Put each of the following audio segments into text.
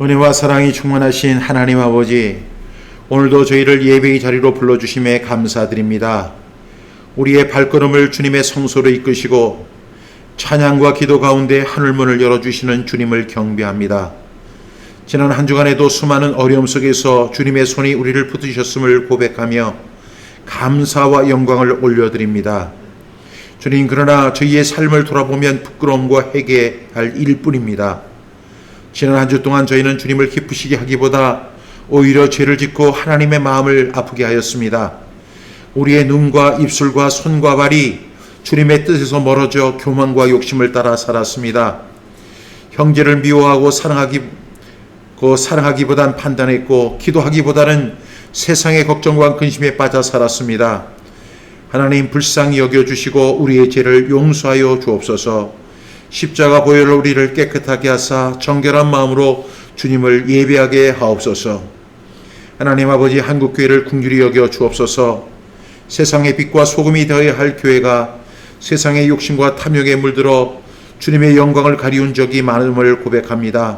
은혜와 사랑이 충만하신 하나님 아버지, 오늘도 저희를 예배의 자리로 불러주심에 감사드립니다. 우리의 발걸음을 주님의 성소로 이끄시고 찬양과 기도 가운데 하늘문을 열어주시는 주님을 경배합니다. 지난 한 주간에도 수많은 어려움 속에서 주님의 손이 우리를 붙드셨음을 고백하며 감사와 영광을 올려드립니다. 주님, 그러나 저희의 삶을 돌아보면 부끄러움과 회개할 일뿐입니다. 지난 한 주 동안 저희는 주님을 기쁘시게 하기보다 오히려 죄를 짓고 하나님의 마음을 아프게 하였습니다. 우리의 눈과 입술과 손과 발이 주님의 뜻에서 멀어져 교만과 욕심을 따라 살았습니다. 형제를 미워하고 사랑하기보단 판단했고, 기도하기보다는 세상의 걱정과 근심에 빠져 살았습니다. 하나님, 불쌍히 여겨주시고 우리의 죄를 용서하여 주옵소서. 십자가 보혈로 우리를 깨끗하게 하사 정결한 마음으로 주님을 예배하게 하옵소서. 하나님 아버지, 한국교회를 긍휼히 여겨 주옵소서. 세상의 빛과 소금이 되어야 할 교회가 세상의 욕심과 탐욕에 물들어 주님의 영광을 가리운 적이 많음을 고백합니다.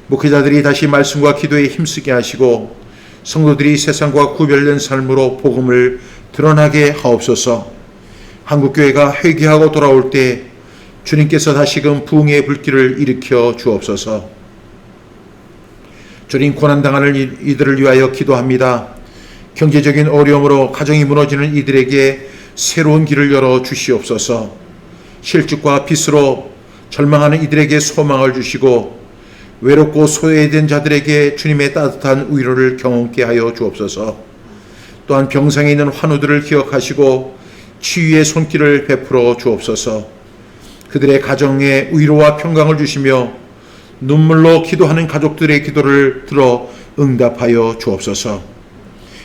목회자들이 다시 말씀과 기도에 힘쓰게 하시고 성도들이 세상과 구별된 삶으로 복음을 드러나게 하옵소서. 한국교회가 회개하고 돌아올 때 주님께서 다시금 부흥의 불길을 일으켜 주옵소서. 주님, 고난당하는 이들을 위하여 기도합니다. 경제적인 어려움으로 가정이 무너지는 이들에게 새로운 길을 열어 주시옵소서. 실직과 빚으로 절망하는 이들에게 소망을 주시고 외롭고 소외된 자들에게 주님의 따뜻한 위로를 경험케 하여 주옵소서. 또한 병상에 있는 환우들을 기억하시고 치유의 손길을 베풀어 주옵소서. 그들의 가정에 위로와 평강을 주시며 눈물로 기도하는 가족들의 기도를 들어 응답하여 주옵소서.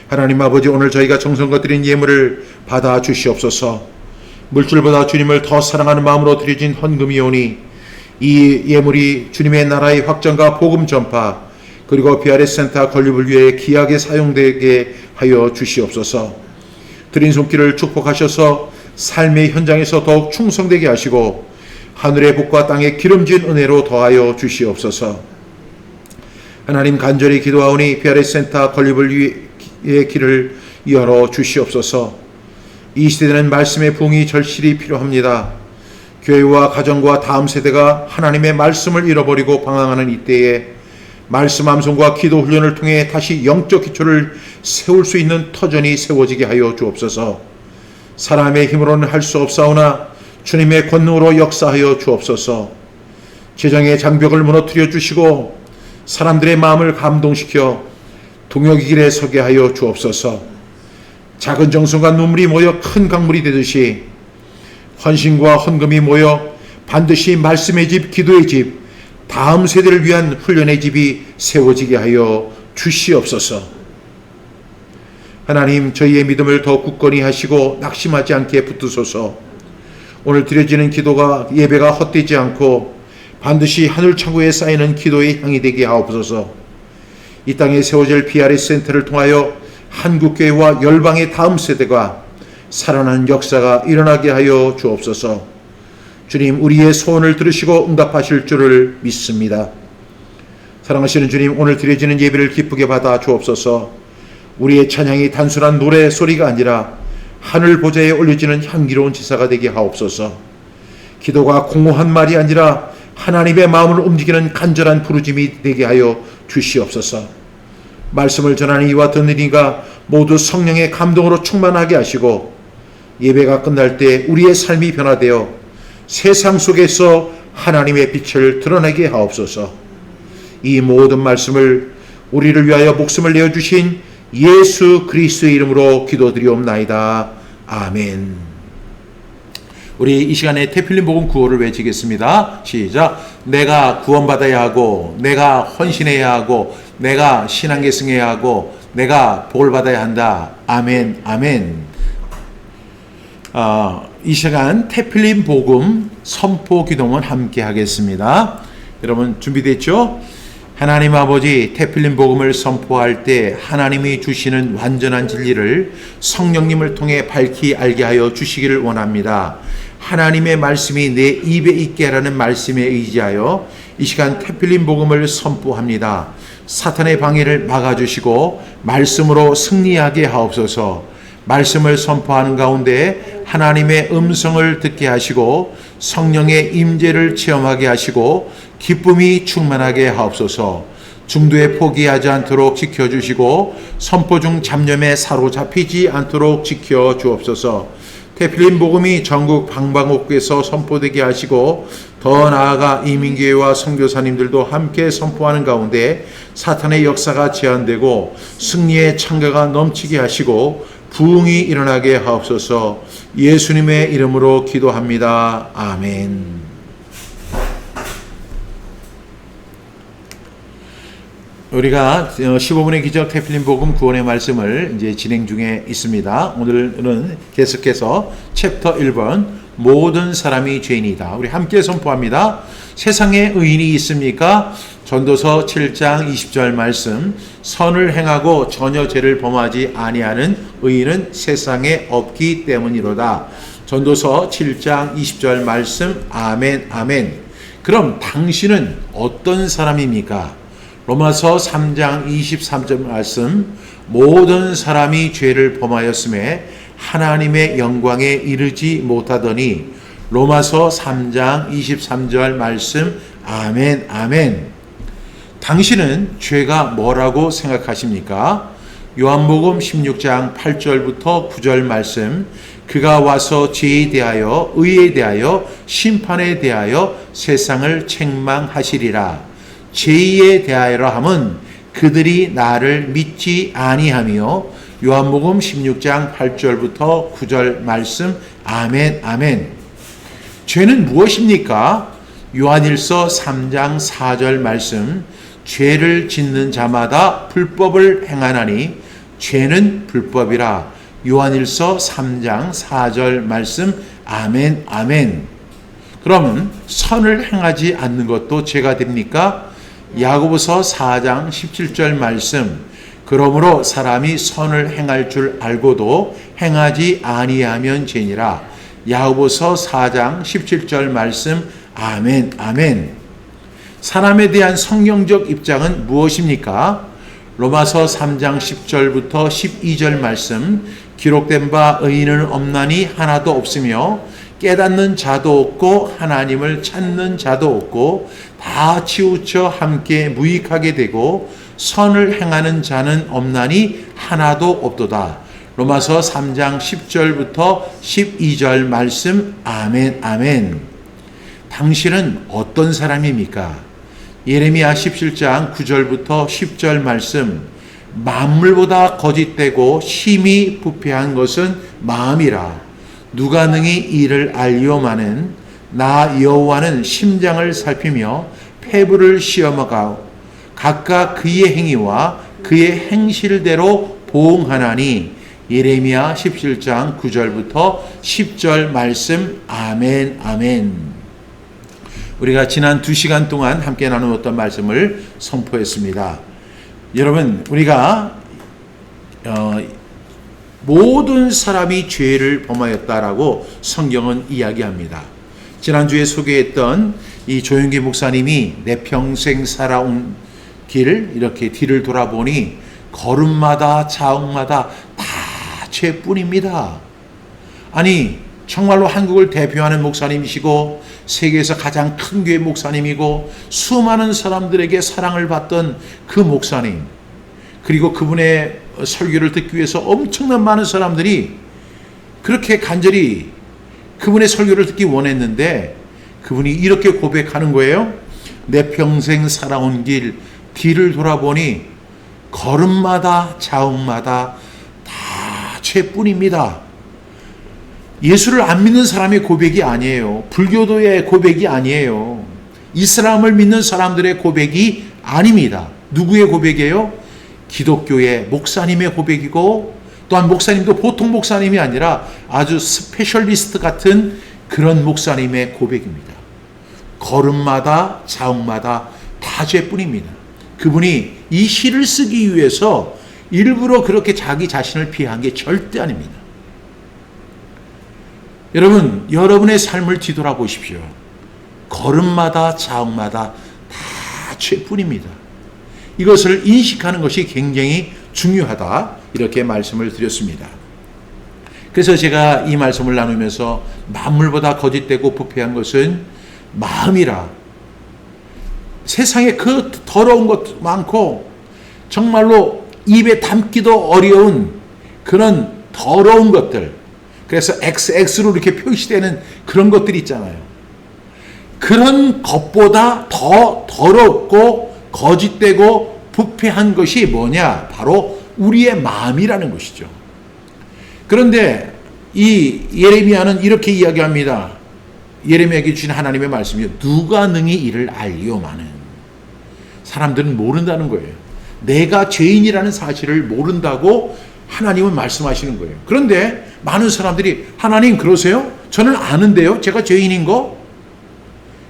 하나님 아버지, 오늘 저희가 정성껏 드린 예물을 받아 주시옵소서. 물질보다 주님을 더 사랑하는 마음으로 드려진 헌금이오니 이 예물이 주님의 나라의 확장과 복음 전파, 그리고 BRS 센터 건립을 위해 귀하게 사용되게 하여 주시옵소서. 드린 손길을 축복하셔서 삶의 현장에서 더욱 충성되게 하시고 하늘의 복과 땅의 기름진 은혜로 더하여 주시옵소서. 하나님, 간절히 기도하오니 BRS 센터 건립을 위해 길을 열어 주시옵소서. 이 시대는 말씀의 부흥이 절실히 필요합니다. 교회와 가정과 다음 세대가 하나님의 말씀을 잃어버리고 방황하는 이때에 말씀 암송과 기도 훈련을 통해 다시 영적 기초를 세울 수 있는 터전이 세워지게 하여 주옵소서. 사람의 힘으로는 할 수 없사오나 주님의 권능으로 역사하여 주옵소서. 재정의 장벽을 무너뜨려 주시고 사람들의 마음을 감동시켜 동역의 길에 서게 하여 주옵소서. 작은 정성과 눈물이 모여 큰 강물이 되듯이 헌신과 헌금이 모여 반드시 말씀의 집, 기도의 집, 다음 세대를 위한 훈련의 집이 세워지게 하여 주시옵소서. 하나님, 저희의 믿음을 더 굳건히 하시고 낙심하지 않게 붙드소서. 오늘 드려지는 기도가, 예배가 헛되지 않고 반드시 하늘 창고에 쌓이는 기도의 향이 되게 하옵소서. 이 땅에 세워질 BRS 센터를 통하여 한국교회와 열방의 다음 세대가 살아나는 역사가 일어나게 하여 주옵소서. 주님, 우리의 소원을 들으시고 응답하실 줄을 믿습니다. 사랑하시는 주님, 오늘 드려지는 예배를 기쁘게 받아 주옵소서. 우리의 찬양이 단순한 노래 소리가 아니라 하늘 보좌에 올려지는 향기로운 제사가 되게 하옵소서. 기도가 공허한 말이 아니라 하나님의 마음을 움직이는 간절한 부르짐이 되게 하여 주시옵소서. 말씀을 전하는 이와 듣는 이가 모두 성령의 감동으로 충만하게 하시고 예배가 끝날 때 우리의 삶이 변화되어 세상 속에서 하나님의 빛을 드러내게 하옵소서. 이 모든 말씀을 우리를 위하여 목숨을 내어주신 예수 그리스도의 이름으로 기도드리옵나이다. 아멘. 우리 이 시간에 태필린 복음 구호를 외치겠습니다. 시작. 내가 구원받아야 하고, 내가 헌신해야 하고, 내가 신앙계승해야 하고, 내가 복을 받아야 한다. 아멘, 아멘. 이 시간 태필린 복음 선포 기도문 함께 하겠습니다. 여러분 준비됐죠? 하나님 아버지, 태필린 복음을 선포할 때 하나님이 주시는 완전한 진리를 성령님을 통해 밝히 알게 하여 주시기를 원합니다. 하나님의 말씀이 내 입에 있게 하라는 말씀에 의지하여 이 시간 태필린 복음을 선포합니다. 사탄의 방해를 막아주시고 말씀으로 승리하게 하옵소서. 말씀을 선포하는 가운데 하나님의 음성을 듣게 하시고 성령의 임재를 체험하게 하시고 기쁨이 충만하게 하옵소서. 중도에 포기하지 않도록 지켜주시고 선포 중 잡념에 사로잡히지 않도록 지켜주옵소서. 태필린 복음이 전국 방방곡곡에서 선포되게 하시고 더 나아가 이민교회와 선교사님들도 함께 선포하는 가운데 사탄의 역사가 제한되고 승리의 창가가 넘치게 하시고 부흥이 일어나게 하옵소서. 예수님의 이름으로 기도합니다. 아멘. 우리가 15분의 기적 태필린 복음 구원의 말씀을 이제 진행 중에 있습니다. 오늘은 계속해서 챕터 1번 모든 사람이 죄인이다. 우리 함께 선포합니다. 세상에 의인이 있습니까? 전도서 7장 20절 말씀, 선을 행하고 전혀 죄를 범하지 아니하는 의인은 세상에 없기 때문이로다. 전도서 7장 20절 말씀. 아멘, 아멘. 그럼 당신은 어떤 사람입니까? 로마서 3장 23절 말씀, 모든 사람이 죄를 범하였음에 하나님의 영광에 이르지 못하더니. 로마서 3장 23절 말씀. 아멘, 아멘. 당신은 죄가 뭐라고 생각하십니까? 요한복음 16장 8절부터 9절 말씀, 그가 와서 죄에 대하여 의에 대하여 심판에 대하여 세상을 책망하시리라. 죄에 대하여라 함은 그들이 나를 믿지 아니하며. 요한복음 16장 8절부터 9절 말씀. 아멘, 아멘. 죄는 무엇입니까? 요한일서 3장 4절 말씀, 죄를 짓는 자마다 불법을 행하나니 죄는 불법이라. 요한일서 3장 4절 말씀. 아멘, 아멘. 그러면 선을 행하지 않는 것도 죄가 됩니까? 야고보서 4장 17절 말씀, 그러므로 사람이 선을 행할 줄 알고도 행하지 아니하면 죄니라. 야고보서 4장 17절 말씀. 아멘, 아멘. 사람에 대한 성경적 입장은 무엇입니까? 로마서 3장 10절부터 12절 말씀, 기록된 바 의인은 없나니 하나도 없으며 깨닫는 자도 없고 하나님을 찾는 자도 없고 다 치우쳐 함께 무익하게 되고 선을 행하는 자는 없나니 하나도 없도다. 로마서 3장 10절부터 12절 말씀. 아멘, 아멘. 당신은 어떤 사람입니까? 예레미야 17장 9절부터 10절 말씀, 만물보다 거짓되고 심히 부패한 것은 마음이라. 누가 능히 이를 알리오마는 나 여호와는 심장을 살피며 폐부를 시험하고 각각 그의 행위와 그의 행실대로 보응하나니. 예레미야 17장 9절부터 10절 말씀. 아멘, 아멘. 우리가 지난 2시간 동안 함께 나누었던 말씀을 선포했습니다. 여러분, 우리가 모든 사람이 죄를 범하였다라고 성경은 이야기합니다. 지난주에 소개했던 이 조윤기 목사님이 내 평생 살아온 길, 이렇게 뒤를 돌아보니 걸음마다 자옥마다 다 죄뿐입니다. 아니, 정말로 한국을 대표하는 목사님이시고 세계에서 가장 큰 교회 목사님이고 수많은 사람들에게 사랑을 받던 그 목사님, 그리고 그분의 설교를 듣기 위해서 엄청난 많은 사람들이 그렇게 간절히 그분의 설교를 듣기 원했는데 그분이 이렇게 고백하는 거예요. 내 평생 살아온 길, 뒤를 돌아보니 걸음마다 자옥마다 다 죄뿐입니다. 예수를 안 믿는 사람의 고백이 아니에요. 불교도의 고백이 아니에요. 이슬람을 믿는 사람들의 고백이 아닙니다. 누구의 고백이에요? 기독교의 목사님의 고백이고, 또한 목사님도 보통 목사님이 아니라 아주 스페셜리스트 같은 그런 목사님의 고백입니다. 걸음마다 자옥마다 다 죄뿐입니다. 그분이 이 시를 쓰기 위해서 일부러 그렇게 자기 자신을 피한 게 절대 아닙니다. 여러분, 여러분의 삶을 뒤돌아보십시오. 걸음마다 자옥마다 다 죄뿐입니다. 이것을 인식하는 것이 굉장히 중요하다, 이렇게 말씀을 드렸습니다. 그래서 제가 이 말씀을 나누면서 만물보다 거짓되고 부패한 것은 마음이라, 세상에 그 더러운 것 많고 정말로 입에 담기도 어려운 그런 더러운 것들, 그래서 XX로 이렇게 표시되는 그런 것들이 있잖아요. 그런 것보다 더 더럽고 거짓되고 부패한 것이 뭐냐? 바로 우리의 마음이라는 것이죠. 그런데 이 예레미야는 이렇게 이야기합니다. 예레미야에게 주신 하나님의 말씀이요, 누가 능히 이를 알리오마는. 사람들은 모른다는 거예요. 내가 죄인이라는 사실을 모른다고 하나님은 말씀하시는 거예요. 그런데 많은 사람들이 하나님 그러세요? 저는 아는데요, 제가 죄인인 거?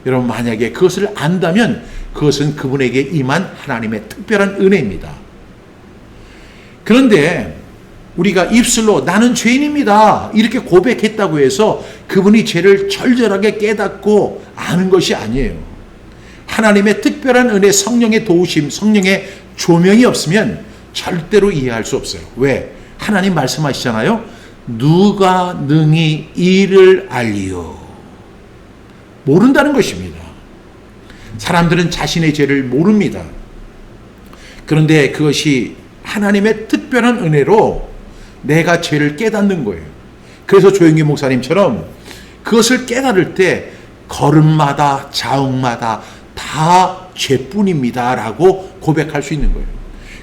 여러분, 만약에 그것을 안다면 그것은 그분에게 임한 하나님의 특별한 은혜입니다. 그런데 우리가 입술로 나는 죄인입니다 이렇게 고백했다고 해서 그분이 죄를 절절하게 깨닫고 아는 것이 아니에요. 하나님의 특별한 은혜, 성령의 도우심, 성령의 조명이 없으면 절대로 이해할 수 없어요. 왜? 하나님 말씀하시잖아요. 누가 능히 이를 알리요. 모른다는 것입니다. 사람들은 자신의 죄를 모릅니다. 그런데 그것이 하나님의 특별한 은혜로 내가 죄를 깨닫는 거예요. 그래서 조영기 목사님처럼 그것을 깨달을 때 걸음마다 자욱마다 다 죄뿐입니다 라고 고백할 수 있는 거예요.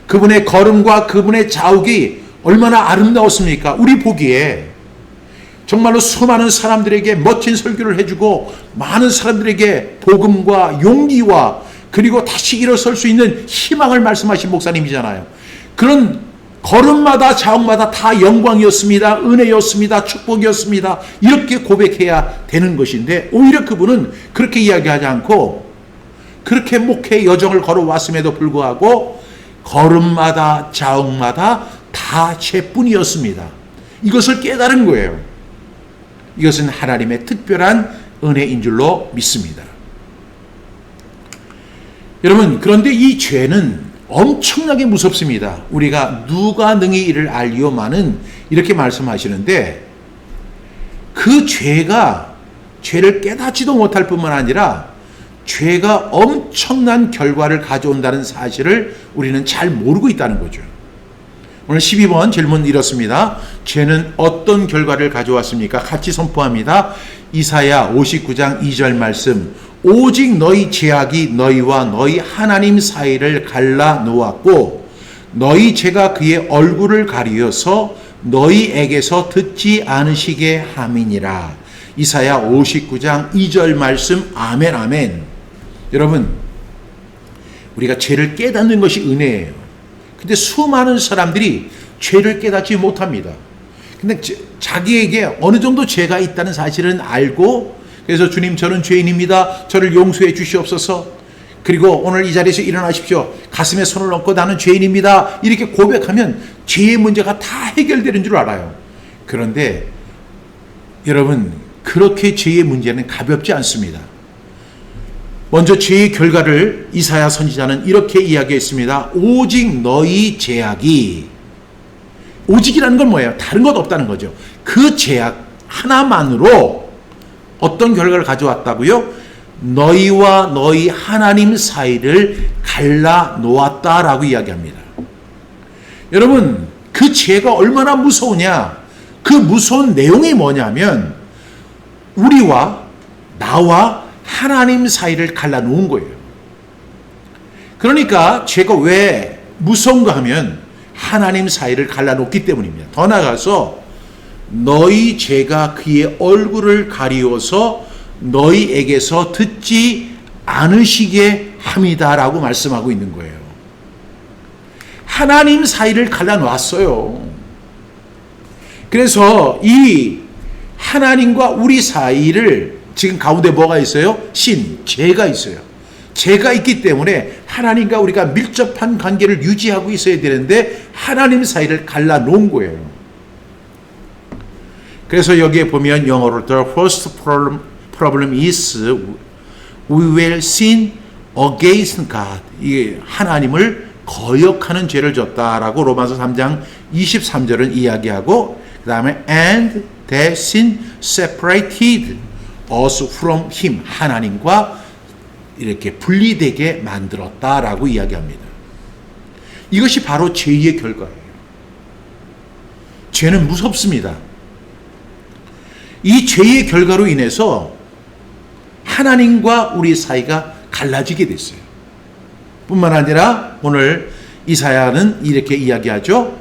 그분의 걸음과 그분의 자욱이 얼마나 아름다웠습니까? 우리 보기에 정말로 수많은 사람들에게 멋진 설교를 해주고 많은 사람들에게 복음과 용기와 그리고 다시 일어설 수 있는 희망을 말씀하신 목사님이잖아요. 그런 걸음마다 자욱마다 다 영광이었습니다, 은혜였습니다, 축복이었습니다, 이렇게 고백해야 되는 것인데 오히려 그분은 그렇게 이야기하지 않고 그렇게 목회 여정을 걸어왔음에도 불구하고 걸음마다 자욱마다 다 죄뿐이었습니다. 이것을 깨달은 거예요. 이것은 하나님의 특별한 은혜인 줄로 믿습니다. 여러분, 그런데 이 죄는 엄청나게 무섭습니다. 우리가 누가 능히 이를 알리오마는 이렇게 말씀하시는데 그 죄를 깨닫지도 못할 뿐만 아니라 죄가 엄청난 결과를 가져온다는 사실을 우리는 잘 모르고 있다는 거죠. 오늘 12번 질문 이렇습니다. 죄는 어떤 결과를 가져왔습니까? 같이 선포합니다. 이사야 59장 2절 말씀. 오직 너희 죄악이 너희와 너희 하나님 사이를 갈라 놓았고 너희 죄가 그의 얼굴을 가리어서 너희에게서 듣지 않으시게 함이니라. 이사야 59장 2절 말씀. 아멘 아멘. 여러분, 우리가 죄를 깨닫는 것이 은혜예요. 근데 수많은 사람들이 죄를 깨닫지 못합니다. 근데 자기에게 어느 정도 죄가 있다는 사실은 알고 그래서 주님 저는 죄인입니다. 저를 용서해 주시옵소서. 그리고 오늘 이 자리에서 일어나십시오. 가슴에 손을 얹고 나는 죄인입니다. 이렇게 고백하면 죄의 문제가 다 해결되는 줄 알아요. 그런데 여러분, 그렇게 죄의 문제는 가볍지 않습니다. 먼저 죄의 결과를 이사야 선지자는 이렇게 이야기했습니다. 오직 너희 죄악이, 오직이라는 건 뭐예요? 다른 것 없다는 거죠. 그 죄악 하나만으로 어떤 결과를 가져왔다고요? 너희와 너희 하나님 사이를 갈라 놓았다라고 이야기합니다. 여러분, 그 죄가 얼마나 무서우냐? 그 무서운 내용이 뭐냐면 우리와 나와 하나님 사이를 갈라놓은 거예요. 그러니까 죄가 왜 무서운가 하면 하나님 사이를 갈라놓기 때문입니다. 더 나아가서 너희 죄가 그의 얼굴을 가리워서 너희에게서 듣지 않으시게 함이다라고 말씀하고 있는 거예요. 하나님 사이를 갈라놓았어요. 그래서 이 하나님과 우리 사이를 지금 가운데 뭐가 있어요? 죄가 있어요. 죄가 있기 때문에 하나님과 우리가 밀접한 관계를 유지하고 있어야 되는데 하나님 사이를 갈라놓은 거예요. 그래서 여기에 보면 영어로 The first problem is we will sin against God, 이 하나님을 거역하는 죄를 졌다라고 로마서 3장 23절은 이야기하고, 그 다음에 and that sin separated us from him, 하나님과 이렇게 분리되게 만들었다라고 이야기합니다. 이것이 바로 죄의 결과예요. 죄는 무섭습니다. 이 죄의 결과로 인해서 하나님과 우리 사이가 갈라지게 됐어요. 뿐만 아니라 오늘 이사야는 이렇게 이야기하죠.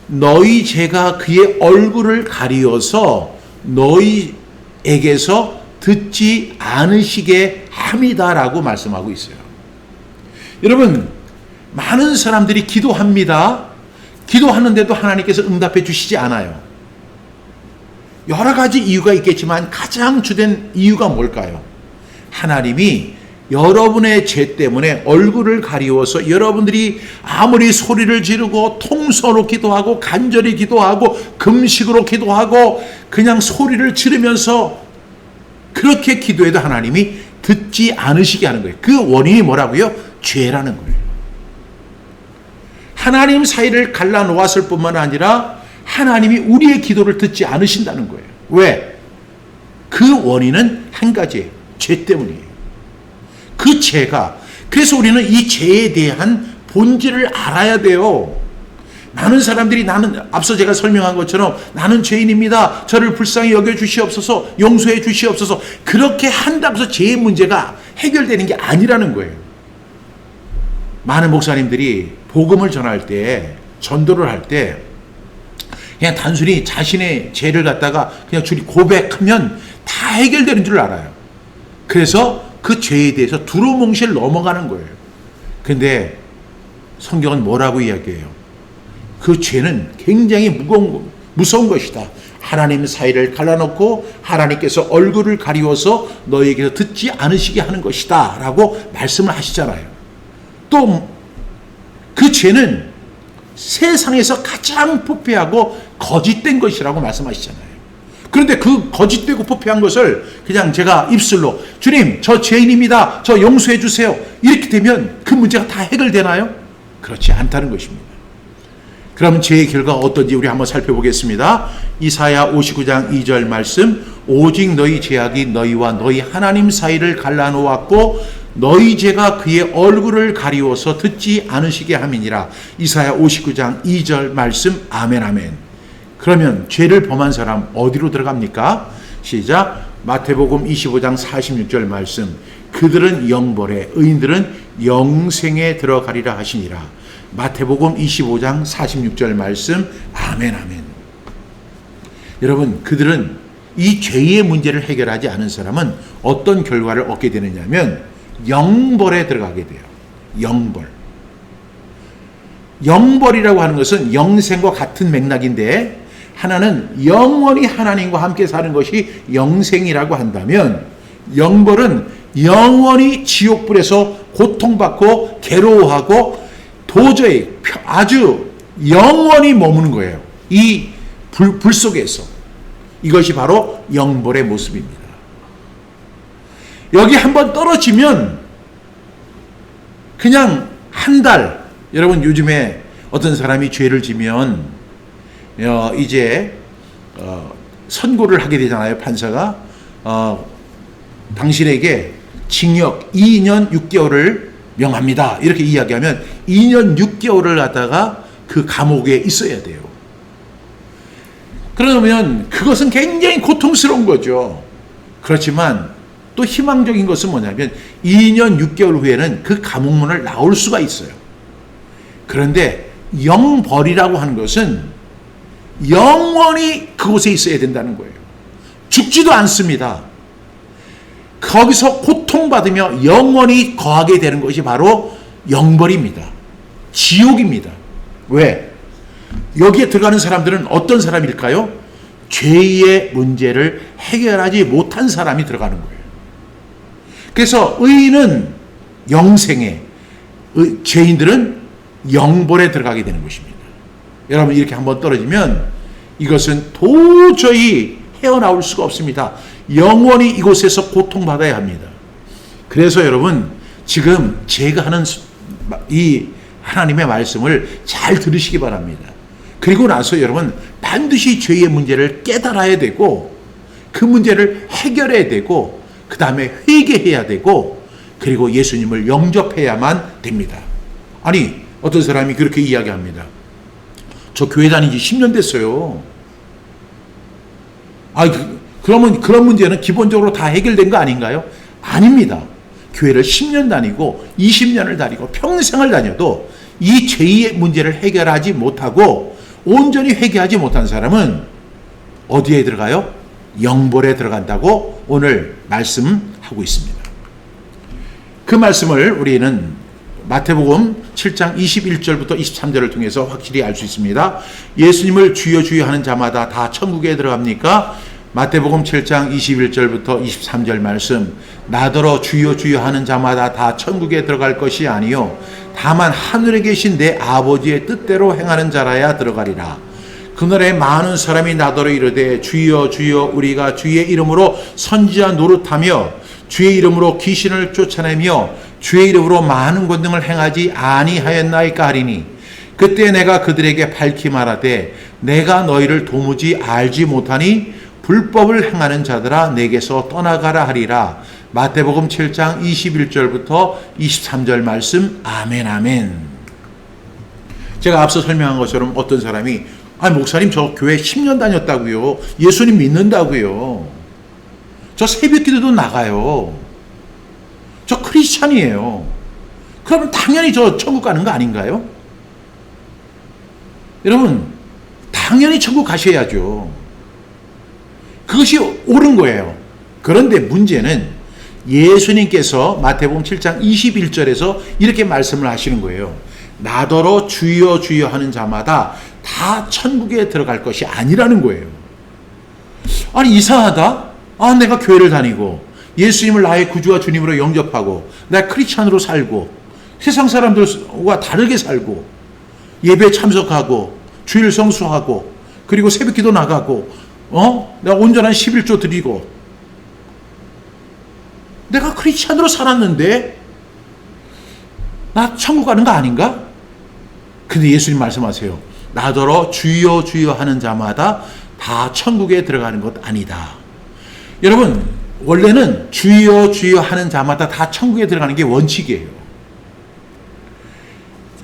너희 죄가 그의 얼굴을 가리어서 너희에게서 듣지 않으시게 함이다라고 말씀하고 있어요. 여러분, 많은 사람들이 기도합니다. 기도하는데도 하나님께서 응답해 주시지 않아요. 여러 가지 이유가 있겠지만 가장 주된 이유가 뭘까요? 하나님이 여러분의 죄 때문에 얼굴을 가리워서 여러분들이 아무리 소리를 지르고 통성으로 기도하고 간절히 기도하고 금식으로 기도하고 그냥 소리를 지르면서 그렇게 기도해도 하나님이 듣지 않으시게 하는 거예요. 그 원인이 뭐라고요? 죄라는 거예요. 하나님 사이를 갈라놓았을 뿐만 아니라 하나님이 우리의 기도를 듣지 않으신다는 거예요. 왜? 그 원인은 한 가지예요. 죄 때문이에요. 그 죄가, 그래서 우리는 이 죄에 대한 본질을 알아야 돼요. 많은 사람들이 나는, 앞서 제가 설명한 것처럼 나는 죄인입니다, 저를 불쌍히 여겨주시옵소서, 용서해 주시옵소서, 그렇게 한다고 해서 죄의 문제가 해결되는 게 아니라는 거예요. 많은 목사님들이 복음을 전할 때, 전도를 할 때 그냥 단순히 자신의 죄를 갖다가 그냥 줄이 고백하면 다 해결되는 줄 알아요. 그래서 그 죄에 대해서 두루뭉실 넘어가는 거예요. 근데 성경은 뭐라고 이야기해요? 그 죄는 굉장히 무서운 것이다. 하나님 사이를 갈라놓고 하나님께서 얼굴을 가리워서 너희에게서 듣지 않으시게 하는 것이다 라고 말씀을 하시잖아요. 또 그 죄는 세상에서 가장 부패하고 거짓된 것이라고 말씀하시잖아요. 그런데 그 거짓되고 부패한 것을 그냥 제가 입술로 주님 저 죄인입니다, 저 용서해 주세요, 이렇게 되면 그 문제가 다 해결되나요? 그렇지 않다는 것입니다. 그럼 죄의 결과가 어떤지 우리 한번 살펴보겠습니다. 이사야 59장 2절 말씀, 오직 너희 죄악이 너희와 너희 하나님 사이를 갈라놓았고 너희 죄가 그의 얼굴을 가리워서 듣지 않으시게 함이니라. 이사야 59장 2절 말씀. 아멘 아멘. 그러면 죄를 범한 사람 어디로 들어갑니까? 시작. 마태복음 25장 46절 말씀, 그들은 영벌에 의인들은 영생에 들어가리라 하시니라. 마태복음 25장 46절 말씀. 아멘 아멘. 여러분, 그들은 이 죄의 문제를 해결하지 않은 사람은 어떤 결과를 얻게 되느냐면 영벌에 들어가게 돼요. 영벌. 영벌이라고 하는 것은 영생과 같은 맥락인데, 하나는 영원히 하나님과 함께 사는 것이 영생이라고 한다면, 영벌은 영원히 지옥불에서 고통받고 괴로워하고 도저히 아주 영원히 머무는 거예요. 이 불 속에서. 이것이 바로 영벌의 모습입니다. 여기 한번 떨어지면 그냥 한 달, 여러분 요즘에 어떤 사람이 죄를 지면 이제 선고를 하게 되잖아요. 판사가 당신에게 징역 2년 6개월을 명합니다, 이렇게 이야기하면 2년 6개월을 갖다가 그 감옥에 있어야 돼요. 그러면 그것은 굉장히 고통스러운 거죠. 그렇지만 또 희망적인 것은 뭐냐면 2년 6개월 후에는 그 감옥문을 나올 수가 있어요. 그런데 영벌이라고 하는 것은 영원히 그곳에 있어야 된다는 거예요. 죽지도 않습니다. 거기서 고통받으며 영원히 거하게 되는 것이 바로 영벌입니다. 지옥입니다. 왜? 여기에 들어가는 사람들은 어떤 사람일까요? 죄의 문제를 해결하지 못한 사람이 들어가는 거예요. 그래서 의인은 영생에, 죄인들은 영벌에 들어가게 되는 것입니다. 여러분, 이렇게 한번 떨어지면 이것은 도저히 헤어나올 수가 없습니다. 영원히 이곳에서 고통받아야 합니다. 그래서 여러분, 지금 제가 하는 이 하나님의 말씀을 잘 들으시기 바랍니다. 그리고 나서 여러분 반드시 죄의 문제를 깨달아야 되고 그 문제를 해결해야 되고 그 다음에 회개해야 되고 그리고 예수님을 영접해야만 됩니다. 아니 어떤 사람이 그렇게 이야기합니다. 저 교회 다닌 지 10년 됐어요. 그러면 그런 문제는 기본적으로 다 해결된 거 아닌가요? 아닙니다. 교회를 10년 다니고 20년을 다니고 평생을 다녀도 이 죄의 문제를 해결하지 못하고 온전히 회개하지 못한 사람은 어디에 들어가요? 영벌에 들어간다고 오늘 말씀하고 있습니다. 그 말씀을 우리는 마태복음 7장 21절부터 23절을 통해서 확실히 알 수 있습니다. 예수님을 주여 주여 하는 자마다 다 천국에 들어갑니까? 마태복음 7장 21절부터 23절 말씀, 나더러 주여 주여 하는 자마다 다 천국에 들어갈 것이 아니요 다만 하늘에 계신 내 아버지의 뜻대로 행하는 자라야 들어가리라. 그날에 많은 사람이 나더러 이르되 주여 주여 우리가 주의 이름으로 선지자 노릇하며 주의 이름으로 귀신을 쫓아내며 주의 이름으로 많은 권능을 행하지 아니하였나이까 하리니 그때 내가 그들에게 밝히 말하되 내가 너희를 도무지 알지 못하니 불법을 행하는 자들아 내게서 떠나가라 하리라. 마태복음 7장 21절부터 23절 말씀. 아멘 아멘. 제가 앞서 설명한 것처럼 어떤 사람이 목사님 저 교회 10년 다녔다고요. 예수님 믿는다고요. 저 새벽기도도 나가요. 저 크리스찬이에요. 그러면 당연히 저 천국 가는 거 아닌가요? 여러분 당연히 천국 가셔야죠. 그것이 옳은 거예요. 그런데 문제는 예수님께서 마태복음 7장 21절에서 이렇게 말씀을 하시는 거예요. 나더러 주여 주여 하는 자마다 다 천국에 들어갈 것이 아니라는 거예요. 아니 이상하다. 내가 교회를 다니고 예수님을 나의 구주와 주님으로 영접하고 내가 크리스찬으로 살고 세상 사람들과 다르게 살고 예배 참석하고 주일 성수하고 그리고 새벽기도 나가고 내가 온전한 11조 드리고 내가 크리스찬으로 살았는데 나 천국 가는 거 아닌가? 근데 예수님 말씀하세요. 나더러 주여 주여 하는 자마다 다 천국에 들어가는 것 아니다. 여러분 원래는 주여 주여 하는 자마다 다 천국에 들어가는 게 원칙이에요.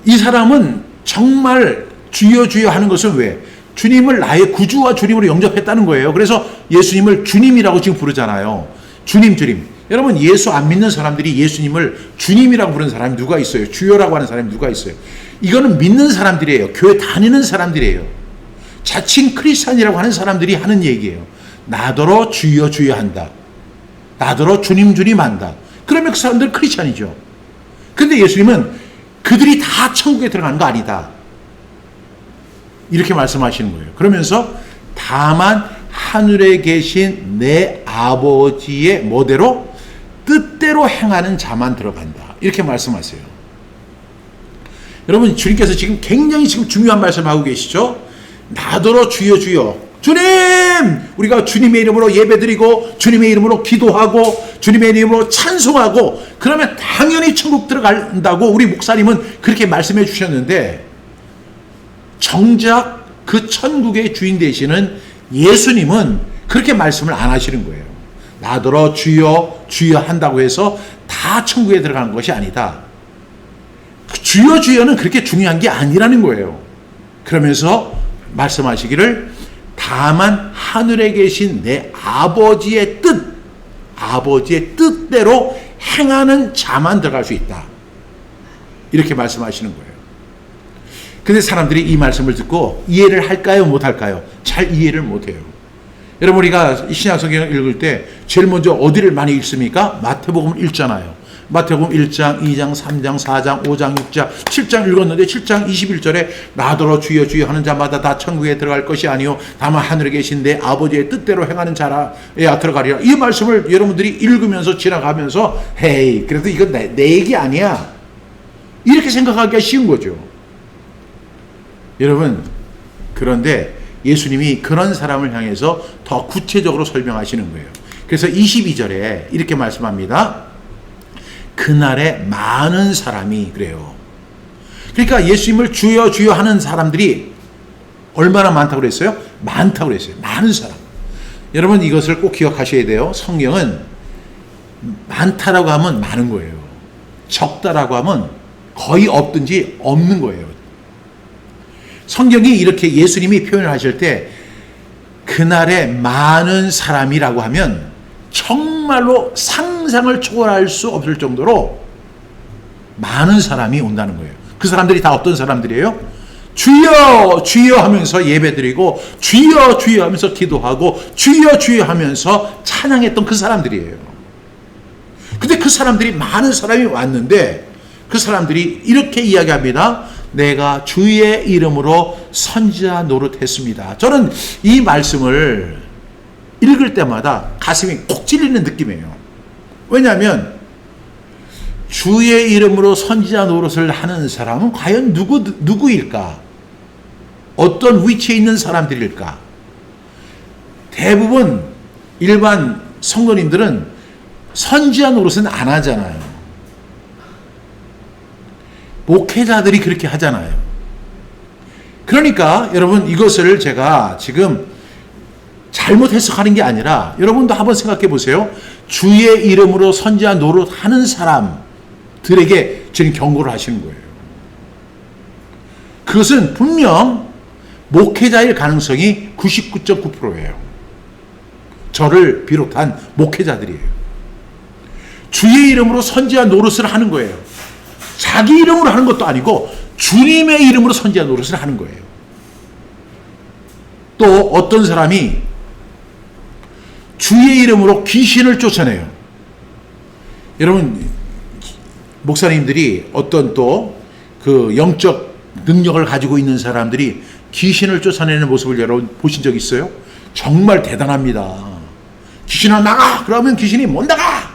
이 사람은 정말 주여 주여 하는 것은 왜? 주님을 나의 구주와 주님으로 영접했다는 거예요. 그래서 예수님을 주님이라고 지금 부르잖아요. 주님 주님. 여러분 예수 안 믿는 사람들이 예수님을 주님이라고 부르는 사람이 누가 있어요? 주여라고 하는 사람이 누가 있어요? 이거는 믿는 사람들이에요. 교회 다니는 사람들이에요. 자칭 크리스찬이라고 하는 사람들이 하는 얘기예요. 나더러 주여 주여 한다. 나더러 주님 주님 한다. 그러면 그 사람들은 크리스찬이죠. 근데 예수님은 그들이 다 천국에 들어가는 거 아니다. 이렇게 말씀하시는 거예요. 그러면서 다만 하늘에 계신 내 아버지의 뭐대로 뜻대로 행하는 자만 들어간다. 이렇게 말씀하세요. 여러분 주님께서 지금 굉장히 중요한 말씀하고 계시죠. 나더러 주여 주여. 주님! 우리가 주님의 이름으로 예배드리고 주님의 이름으로 기도하고 주님의 이름으로 찬송하고 그러면 당연히 천국 들어간다고 우리 목사님은 그렇게 말씀해 주셨는데 정작 그 천국의 주인 되시는 예수님은 그렇게 말씀을 안 하시는 거예요. 나더러 주여 주여 한다고 해서 다 천국에 들어가는 것이 아니다. 주여 주여는 그렇게 중요한 게 아니라는 거예요. 그러면서 말씀하시기를 다만 하늘에 계신 내 아버지의 아버지의 뜻대로 행하는 자만 들어갈 수 있다. 이렇게 말씀하시는 거예요. 근데 사람들이 이 말씀을 듣고 이해를 할까요? 못할까요? 잘 이해를 못해요. 여러분 우리가 신약성경을 읽을 때 제일 먼저 어디를 많이 읽습니까? 마태복음을 읽잖아요. 마태복음 1장, 2장, 3장, 4장, 5장, 6장, 7장 읽었는데 7장 21절에 나더러 주여 주여 하는 자마다 다 천국에 들어갈 것이 아니요 다만 하늘에 계신 내 아버지의 뜻대로 행하는 자라야 들어가리라. 이 말씀을 여러분들이 읽으면서 지나가면서 헤이 그래도 이건 내 얘기 아니야. 이렇게 생각하기가 쉬운 거죠. 여러분 그런데 예수님이 그런 사람을 향해서 더 구체적으로 설명하시는 거예요. 그래서 22절에 이렇게 말씀합니다. 그날에 많은 사람이 그래요. 그러니까 예수님을 주여 주여 하는 사람들이 얼마나 많다고 그랬어요? 많다고 그랬어요. 많은 사람. 여러분 이것을 꼭 기억하셔야 돼요. 성경은 많다라고 하면 많은 거예요. 적다라고 하면 거의 없든지 없는 거예요. 성경이 이렇게 예수님이 표현을 하실 때 그날에 많은 사람이라고 하면 정말로 상상을 초월할 수 없을 정도로 많은 사람이 온다는 거예요. 그 사람들이 다 어떤 사람들이에요? 주여 주여 하면서 예배드리고 주여 주여 하면서 기도하고 주여 주여 하면서 찬양했던 그 사람들이에요. 근데 그 사람들이 많은 사람이 왔는데 그 사람들이 이렇게 이야기합니다. 내가 주의 이름으로 선지자 노릇했습니다. 저는 이 말씀을 읽을 때마다 가슴이 콕 찔리는 느낌이에요. 왜냐하면 주의 이름으로 선지자 노릇을 하는 사람은 과연 누구일까? 어떤 위치에 있는 사람들일까? 대부분 일반 성도님들은 선지자 노릇은 안 하잖아요. 목회자들이 그렇게 하잖아요. 그러니까 여러분 이것을 제가 지금 잘못 해석하는 게 아니라 여러분도 한번 생각해 보세요. 주의 이름으로 선지자 노릇하는 사람들에게 지금 경고를 하시는 거예요. 그것은 분명 목회자일 가능성이 99.9%예요. 저를 비롯한 목회자들이에요. 주의 이름으로 선지자 노릇을 하는 거예요. 자기 이름으로 하는 것도 아니고 주님의 이름으로 선지자 노릇을 하는 거예요. 또 어떤 사람이 주의 이름으로 귀신을 쫓아내요. 여러분 목사님들이 어떤 또 그 영적 능력을 가지고 있는 사람들이 귀신을 쫓아내는 모습을 여러분 보신 적 있어요? 정말 대단합니다. 귀신아 나가! 그러면 귀신이 못 나가!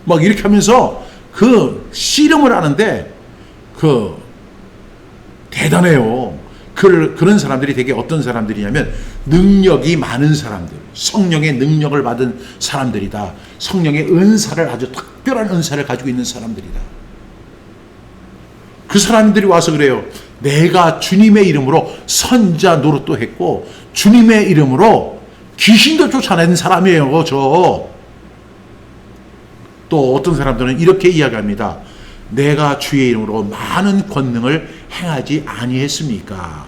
막 이렇게 하면서 그 씨름을 하는데 그 대단해요. 그런 사람들이 되게 어떤 사람들이냐면 능력이 많은 사람들, 성령의 능력을 받은 사람들이다. 성령의 은사를 아주 특별한 은사를 가지고 있는 사람들이다. 그 사람들이 와서 그래요. 내가 주님의 이름으로 선지자 노릇도 했고 주님의 이름으로 귀신도 쫓아낸 사람이에요. 저. 또 어떤 사람들은 이렇게 이야기합니다. 내가 주의 이름으로 많은 권능을 행하지 아니했습니까?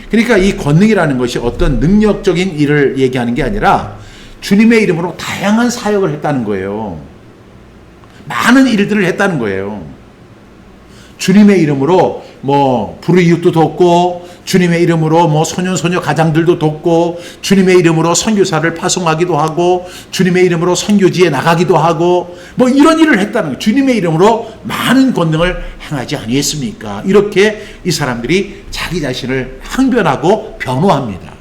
그러니까 이 권능이라는 것이 어떤 능력적인 일을 얘기하는 게 아니라 주님의 이름으로 다양한 사역을 했다는 거예요. 많은 일들을 했다는 거예요. 주님의 이름으로 뭐 불의육도 돕고 주님의 이름으로 뭐 소년소녀 가장들도 돕고 주님의 이름으로 선교사를 파송하기도 하고 주님의 이름으로 선교지에 나가기도 하고 뭐 이런 일을 했다는 거예요. 주님의 이름으로 많은 권능을 행하지 아니했습니까? 이렇게 이 사람들이 자기 자신을 항변하고 변호합니다.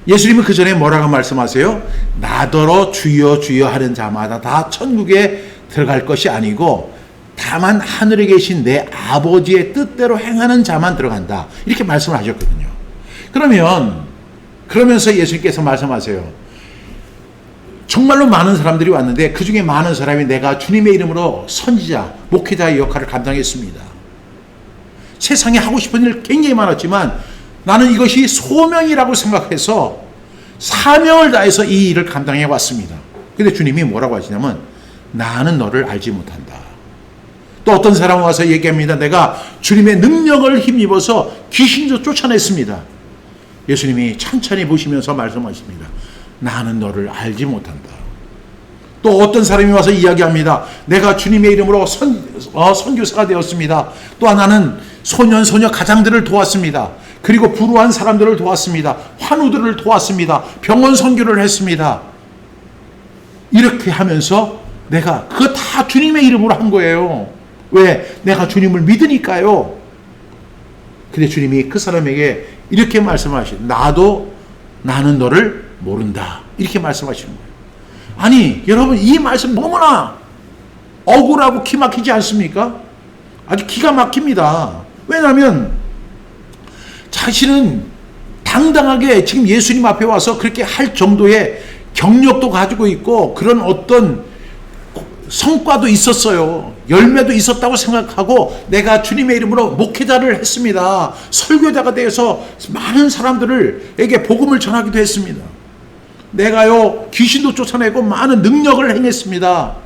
예수님은 그 전에 뭐라고 말씀하세요? 나더러 주여 주여 하는 자마다 다 천국에 들어갈 것이 아니고 다만 하늘에 계신 내 아버지의 뜻대로 행하는 자만 들어간다. 이렇게 말씀을 하셨거든요. 그러면서 예수님께서 말씀하세요. 정말로 많은 사람들이 왔는데 그 중에 많은 사람이 내가 주님의 이름으로 선지자, 목회자의 역할을 감당했습니다. 세상에 하고 싶은 일 굉장히 많았지만 나는 이것이 소명이라고 생각해서 사명을 다해서 이 일을 감당해 왔습니다. 근데 주님이 뭐라고 하시냐면 나는 너를 알지 못한다. 또 어떤 사람은 와서 얘기합니다. 내가 주님의 능력을 힘입어서 귀신도 쫓아냈습니다. 예수님이 천천히 보시면서 말씀하십니다. 나는 너를 알지 못한다. 또 어떤 사람이 와서 이야기합니다. 내가 주님의 이름으로 선교사가 되었습니다. 또 하나는 소년소녀 가장들을 도왔습니다. 그리고 불우한 사람들을 도왔습니다. 환우들을 도왔습니다. 병원 선교를 했습니다. 이렇게 하면서 내가 그거 다 주님의 이름으로 한 거예요. 왜? 내가 주님을 믿으니까요. 근데 주님이 그 사람에게 이렇게 말씀하시죠. 나는 너를 모른다. 이렇게 말씀하시는 거예요. 아니 여러분 이 말씀 너무나 억울하고 기막히지 않습니까? 아주 기가 막힙니다. 왜냐하면 자신은 당당하게 지금 예수님 앞에 와서 그렇게 할 정도의 경력도 가지고 있고 그런 어떤 성과도 있었어요. 열매도 있었다고 생각하고 내가 주님의 이름으로 목회자를 했습니다. 설교자가 되어서 많은 사람들에게 복음을 전하기도 했습니다. 내가요 귀신도 쫓아내고 많은 능력을 행했습니다.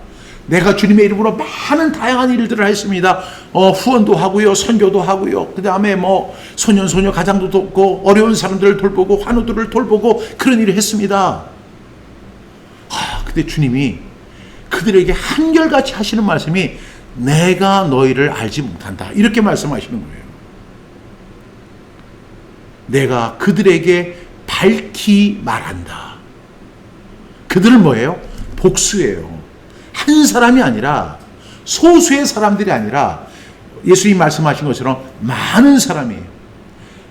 내가 주님의 이름으로 많은 다양한 일들을 했습니다. 후원도 하고요, 선교도 하고요. 그 다음에 소년소녀 가장도 돕고 어려운 사람들을 돌보고 환우들을 돌보고 그런 일을 했습니다. 근데 주님이 그들에게 한결같이 하시는 말씀이 내가 너희를 알지 못한다. 이렇게 말씀하시는 거예요. 내가 그들에게 밝히 말한다. 그들은 뭐예요? 복수예요. 한 사람이 아니라 소수의 사람들이 아니라 예수님 말씀하신 것처럼 많은 사람이에요.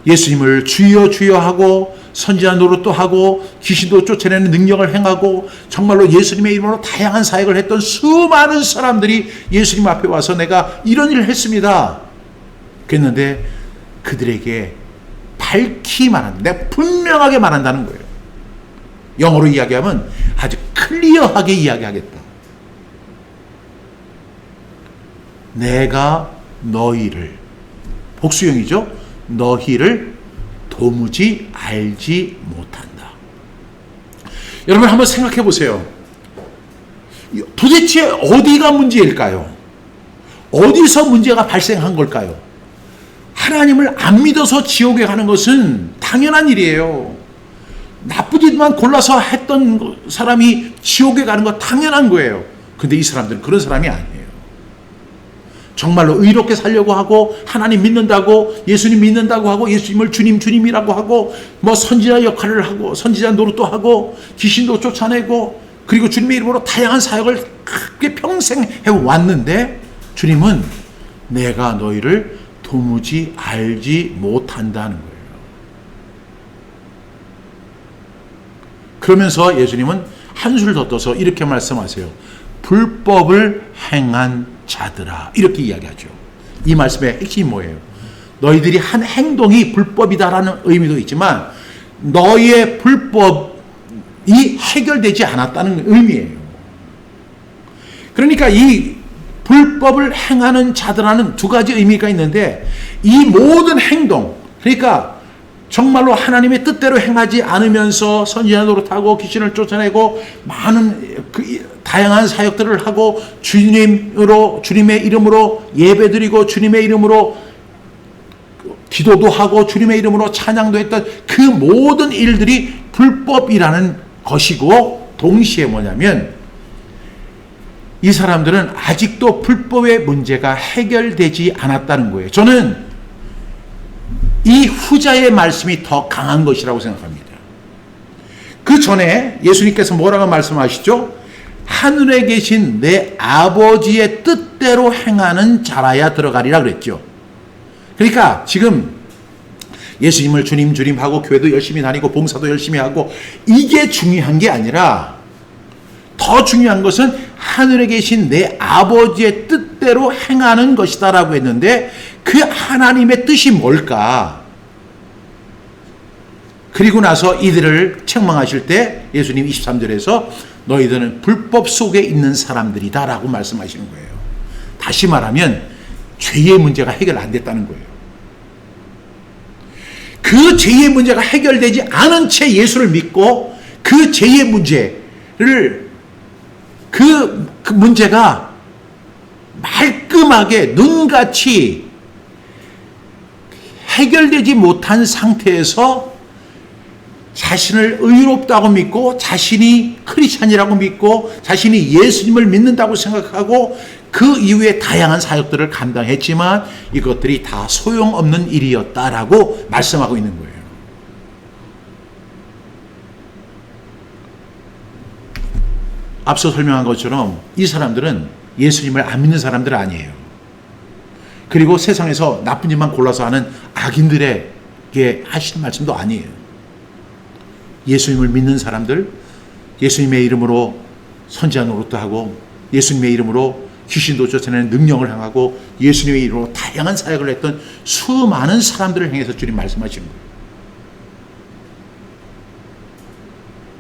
예수님을 주여 주여 하고 선지자 노릇도 하고 귀신도 쫓아내는 능력을 행하고 정말로 예수님의 이름으로 다양한 사역을 했던 수많은 사람들이 예수님 앞에 와서 내가 이런 일을 했습니다. 그랬는데 그들에게 밝히 말한다. 내가 분명하게 말한다는 거예요. 영어로 이야기하면 아주 클리어하게 이야기하겠다. 내가 너희를, 복수형이죠. 너희를 도무지 알지 못한다. 여러분 한번 생각해 보세요. 도대체 어디가 문제일까요? 어디서 문제가 발생한 걸까요? 하나님을 안 믿어서 지옥에 가는 것은 당연한 일이에요. 나쁜 일만 골라서 했던 사람이 지옥에 가는 거 당연한 거예요. 근데 이 사람들은 그런 사람이 아니에요. 정말로 의롭게 살려고 하고 하나님 믿는다고 예수님 믿는다고 하고 예수님을 주님이라고 하고 선지자 역할을 하고 선지자 노릇도 하고 귀신도 쫓아내고 그리고 주님의 이름으로 다양한 사역을 크게 평생 해왔는데 주님은 내가 너희를 도무지 알지 못한다는 거예요. 그러면서 예수님은 한술 더 떠서 이렇게 말씀하세요. 불법을 행한 자들아, 이렇게 이야기하죠. 이 말씀의 핵심이 뭐예요? 너희들이 한 행동이 불법이다라는 의미도 있지만 너희의 불법이 해결되지 않았다는 의미예요. 그러니까 이 불법을 행하는 자들라는 두 가지 의미가 있는데 이 모든 행동, 그러니까 정말로 하나님의 뜻대로 행하지 않으면서 선지자 노릇하고 귀신을 쫓아내고 많은 다양한 사역들을 하고 주님의 이름으로 예배드리고 주님의 이름으로 기도도 하고 주님의 이름으로 찬양도 했던 그 모든 일들이 불법이라는 것이고 동시에 뭐냐면 이 사람들은 아직도 불법의 문제가 해결되지 않았다는 거예요. 저는 이 후자의 말씀이 더 강한 것이라고 생각합니다. 그 전에 예수님께서 뭐라고 말씀하시죠? 하늘에 계신 내 아버지의 뜻대로 행하는 자라야 들어가리라 그랬죠. 그러니까 지금 예수님을 주님 하고 교회도 열심히 다니고 봉사도 열심히 하고 이게 중요한 게 아니라 더 중요한 것은 하늘에 계신 내 아버지의 뜻대로 행하는 것이다라고 했는데 그 하나님의 뜻이 뭘까? 그리고 나서 이들을 책망하실 때 예수님 23절에서 너희들은 불법 속에 있는 사람들이다 라고 말씀하시는 거예요. 다시 말하면 죄의 문제가 해결 안 됐다는 거예요. 그 죄의 문제가 해결되지 않은 채 예수를 믿고 그 죄의 문제를 그 문제가 말끔하게 눈같이 해결되지 못한 상태에서 자신을 의롭다고 믿고 자신이 크리스찬이라고 믿고 자신이 예수님을 믿는다고 생각하고 그 이후에 다양한 사역들을 감당했지만 이것들이 다 소용없는 일이었다라고 말씀하고 있는 거예요. 앞서 설명한 것처럼 이 사람들은 예수님을 안 믿는 사람들은 아니에요. 그리고 세상에서 나쁜 일만 골라서 하는 악인들에게 하시는 말씀도 아니에요. 예수님을 믿는 사람들, 예수님의 이름으로 선지자 노릇도 하고 예수님의 이름으로 귀신도 쫓아내는 능력을 행하고 예수님의 이름으로 다양한 사역을 했던 수많은 사람들을 향해서 주님 말씀하시는 거예요.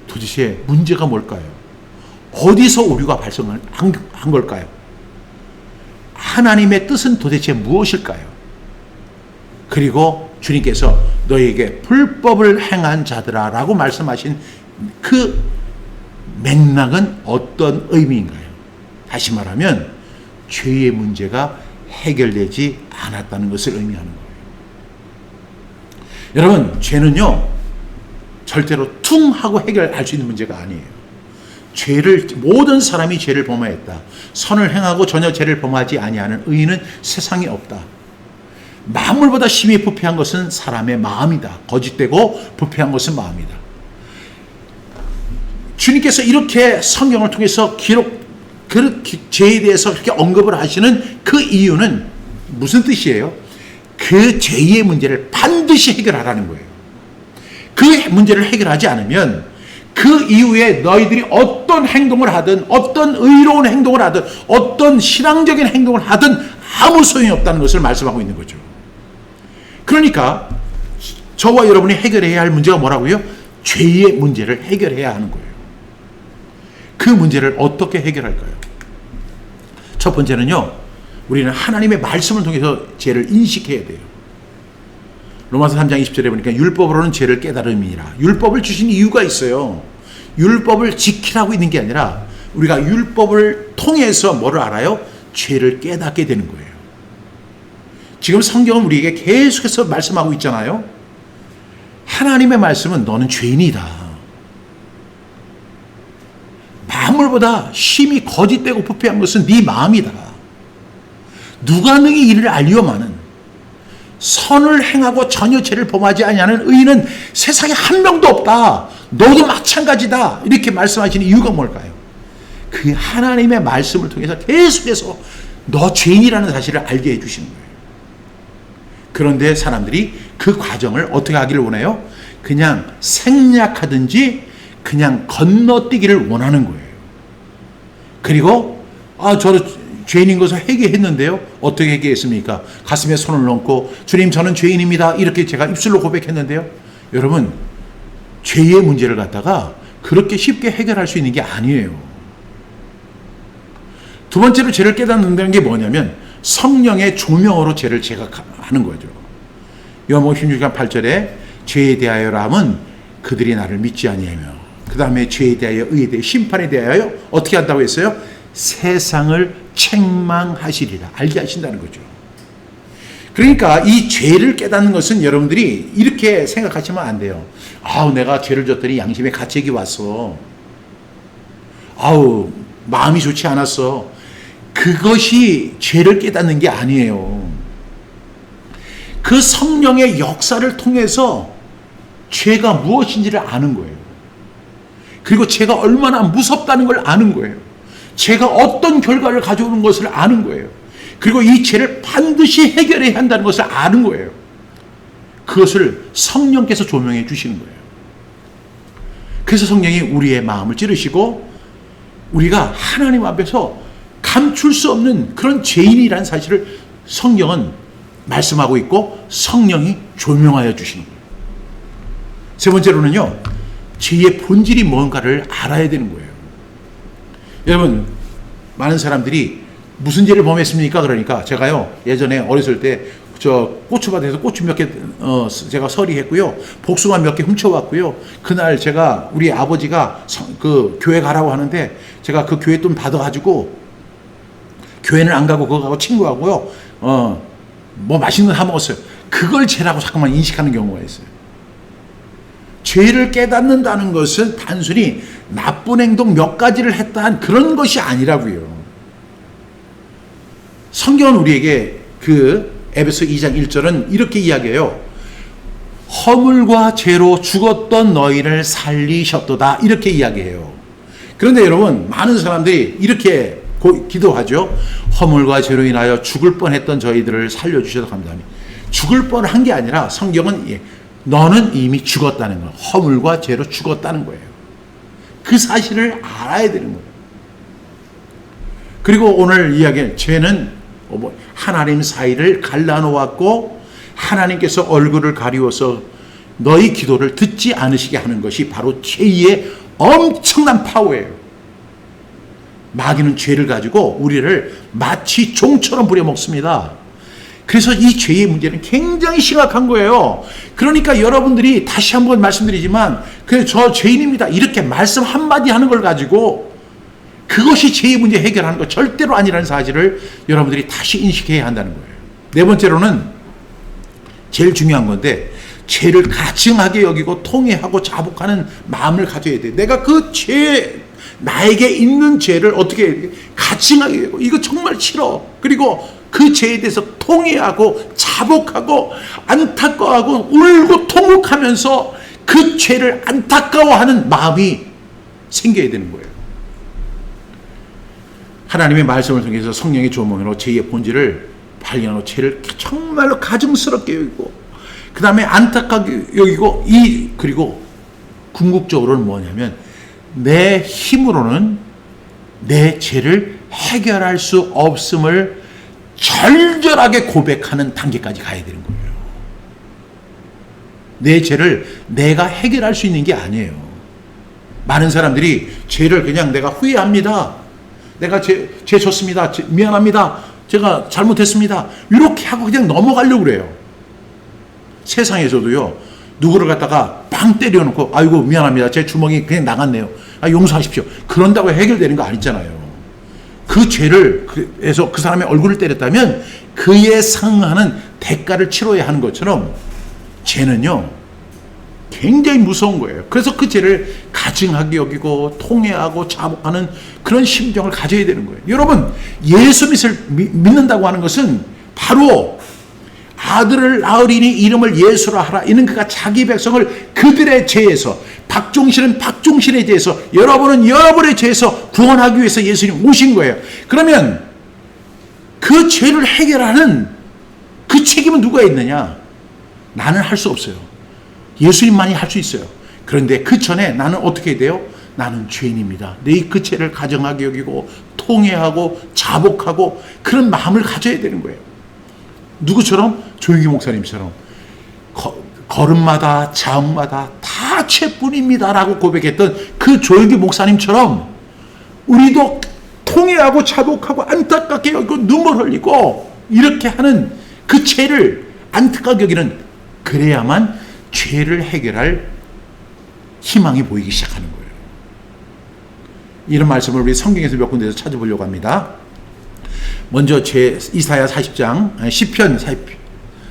도대체 문제가 뭘까요? 어디서 오류가 발생한 걸까요? 하나님의 뜻은 도대체 무엇일까요? 그리고 주님께서 너에게 불법을 행한 자들아 라고 말씀하신 그 맥락은 어떤 의미인가요? 다시 말하면 죄의 문제가 해결되지 않았다는 것을 의미하는 거예요. 여러분, 죄는요 절대로 퉁 하고 해결할 수 있는 문제가 아니에요. 모든 사람이 죄를 범하였다. 선을 행하고 전혀 죄를 범하지 아니하는 의인은 세상에 없다. 만물보다 심히 부패한 것은 사람의 마음이다. 거짓되고 부패한 것은 마음이다. 주님께서 이렇게 성경을 통해서 그 죄에 대해서 그렇게 언급을 하시는 그 이유는 무슨 뜻이에요? 그 죄의 문제를 반드시 해결하라는 거예요. 그 문제를 해결하지 않으면 그 이후에 너희들이 어떤 행동을 하든, 어떤 의로운 행동을 하든, 어떤 신앙적인 행동을 하든 아무 소용이 없다는 것을 말씀하고 있는 거죠. 그러니까 저와 여러분이 해결해야 할 문제가 뭐라고요? 죄의 문제를 해결해야 하는 거예요. 그 문제를 어떻게 해결할까요? 첫 번째는요, 우리는 하나님의 말씀을 통해서 죄를 인식해야 돼요. 로마서 3장 20절에 보니까 율법으로는 죄를 깨달음이니라. 율법을 주신 이유가 있어요. 율법을 지키라고 있는 게 아니라 우리가 율법을 통해서 뭐를 알아요? 죄를 깨닫게 되는 거예요. 지금 성경은 우리에게 계속해서 말씀하고 있잖아요. 하나님의 말씀은 너는 죄인이다. 만물보다 심히 거짓되고 부패한 것은 네 마음이다. 누가 너희 이를 알리오마는 선을 행하고 전혀 죄를 범하지 아니하는 의인은 세상에 한 명도 없다. 너도 마찬가지다. 이렇게 말씀하시는 이유가 뭘까요? 그 하나님의 말씀을 통해서 계속해서 너 죄인이라는 사실을 알게 해주시는 거예요. 그런데 사람들이 그 과정을 어떻게 하기를 원해요? 그냥 생략하든지 그냥 건너뛰기를 원하는 거예요. 그리고 저는 죄인인 것을 회개했는데요. 어떻게 회개했습니까? 가슴에 손을 얹고 주님 저는 죄인입니다. 이렇게 제가 입술로 고백했는데요. 여러분, 죄의 문제를 갖다가 그렇게 쉽게 해결할 수 있는 게 아니에요. 두 번째로 죄를 깨닫는다는 게 뭐냐면 성령의 조명으로 죄를 제각하는 거죠. 요한복음 16장 8절에 죄에 대하여라면 그들이 나를 믿지 아니하며, 그 다음에 죄에 대하여, 의에 대하여, 심판에 대하여 어떻게 한다고 했어요? 세상을 책망하시리라. 알게 하신다는 거죠. 그러니까 이 죄를 깨닫는 것은 여러분들이 이렇게 생각하시면 안 돼요. 내가 죄를 졌더니 양심에 가책이 왔어. 마음이 좋지 않았어. 그것이 죄를 깨닫는 게 아니에요. 그 성령의 역사를 통해서 죄가 무엇인지를 아는 거예요. 그리고 죄가 얼마나 무섭다는 걸 아는 거예요. 죄가 어떤 결과를 가져오는 것을 아는 거예요. 그리고 이 죄를 반드시 해결해야 한다는 것을 아는 거예요. 그것을 성령께서 조명해 주시는 거예요. 그래서 성령이 우리의 마음을 찌르시고 우리가 하나님 앞에서 감출 수 없는 그런 죄인이라는 사실을 성경은 말씀하고 있고 성령이 조명하여 주시는 거예요. 세 번째로는요, 죄의 본질이 뭔가를 알아야 되는 거예요. 여러분, 많은 사람들이 무슨 죄를 범했습니까? 그러니까 제가요, 예전에 어렸을 때 고추밭에서 고추 몇 개 제가 서리했고요, 복숭아 몇 개 훔쳐왔고요. 그날 제가 우리 아버지가 그 교회 가라고 하는데 제가 그 교회 돈 받아가지고 교회는 안 가고 그거 가고 친구하고요, 뭐 맛있는 거 사 먹었어요. 그걸 죄라고 자꾸만 인식하는 경우가 있어요. 죄를 깨닫는다는 것은 단순히 나쁜 행동 몇 가지를 했다는 그런 것이 아니라고요. 성경은 우리에게 그 에베소 2장 1절은 이렇게 이야기해요. 허물과 죄로 죽었던 너희를 살리셨도다. 이렇게 이야기해요. 그런데 여러분, 많은 사람들이 이렇게 기도하죠. 허물과 죄로 인하여 죽을 뻔했던 저희들을 살려주셔서 감사합니다. 죽을 뻔한 게 아니라 성경은 너는 이미 죽었다는 거예요. 허물과 죄로 죽었다는 거예요. 그 사실을 알아야 되는 거예요. 그리고 오늘 이야기할 죄는 하나님 사이를 갈라놓았고 하나님께서 얼굴을 가리워서 너희 기도를 듣지 않으시게 하는 것이 바로 죄의 엄청난 파워예요. 마귀는 죄를 가지고 우리를 마치 종처럼 부려먹습니다. 그래서 이 죄의 문제는 굉장히 심각한 거예요. 그러니까 여러분들이 다시 한번 말씀드리지만 그래 저 죄인입니다 이렇게 말씀 한마디 하는 걸 가지고 그것이 죄의 문제 해결하는 거 절대로 아니라는 사실을 여러분들이 다시 인식해야 한다는 거예요. 네 번째로는 제일 중요한 건데 죄를 가증하게 여기고 통회하고 자복하는 마음을 가져야 돼. 내가 그 죄, 나에게 있는 죄를 어떻게 가증하게 여기고 이거 정말 싫어. 그리고 그 죄에 대해서 통회하고 자복하고 안타까워하고 울고 통곡하면서 그 죄를 안타까워하는 마음이 생겨야 되는 거예요. 하나님의 말씀을 통해서 성령의 조명으로 죄의 본질을 발견하고 죄를 정말로 가증스럽게 여기고 그 다음에 안타깝게 여기고 그리고 궁극적으로는 뭐냐면 내 힘으로는 내 죄를 해결할 수 없음을 절절하게 고백하는 단계까지 가야 되는 거예요. 내 죄를 내가 해결할 수 있는 게 아니에요. 많은 사람들이 죄를 그냥 내가 후회합니다. 내가 죄 졌습니다. 미안합니다. 제가 잘못했습니다. 이렇게 하고 그냥 넘어가려고 그래요. 세상에서도요. 누구를 갖다가 빵 때려놓고 아이고 미안합니다. 제 주먹이 그냥 나갔네요. 용서하십시오. 그런다고 해결되는 거 아니잖아요. 그 죄를 해서 그 사람의 얼굴을 때렸다면 그에 상응하는 대가를 치러야 하는 것처럼 죄는요. 굉장히 무서운 거예요. 그래서 그 죄를 가증하게 여기고 통회하고 자복하는 그런 심정을 가져야 되는 거예요. 여러분 예수 믿는다고 하는 것은 바로 아들을 낳으리니 이름을 예수라 하라. 이는 그가 자기 백성을 그들의 죄에서 박종신은 박종신의 죄에서 여러분은 여러분의 죄에서 구원하기 위해서 예수님 오신 거예요. 그러면 그 죄를 해결하는 그 책임은 누가 있느냐? 나는 할 수 없어요. 예수님만이 할 수 있어요. 그런데 그 전에 나는 어떻게 돼요? 나는 죄인입니다. 내 그 죄를 가정하게 여기고 통회하고 자복하고 그런 마음을 가져야 되는 거예요. 누구처럼? 조용기 목사님처럼 걸음마다 자음마다 다 죄뿐입니다라고 고백했던 그 조용기 목사님처럼 우리도 통회하고 자복하고 안타깝게 여기고 눈물 흘리고 이렇게 하는 그 죄를 안타깝게 여기는 그래야만 죄를 해결할 희망이 보이기 시작하는 거예요. 이런 말씀을 우리 성경에서 몇 군데에서 찾아보려고 합니다. 먼저 이사야 40장 시편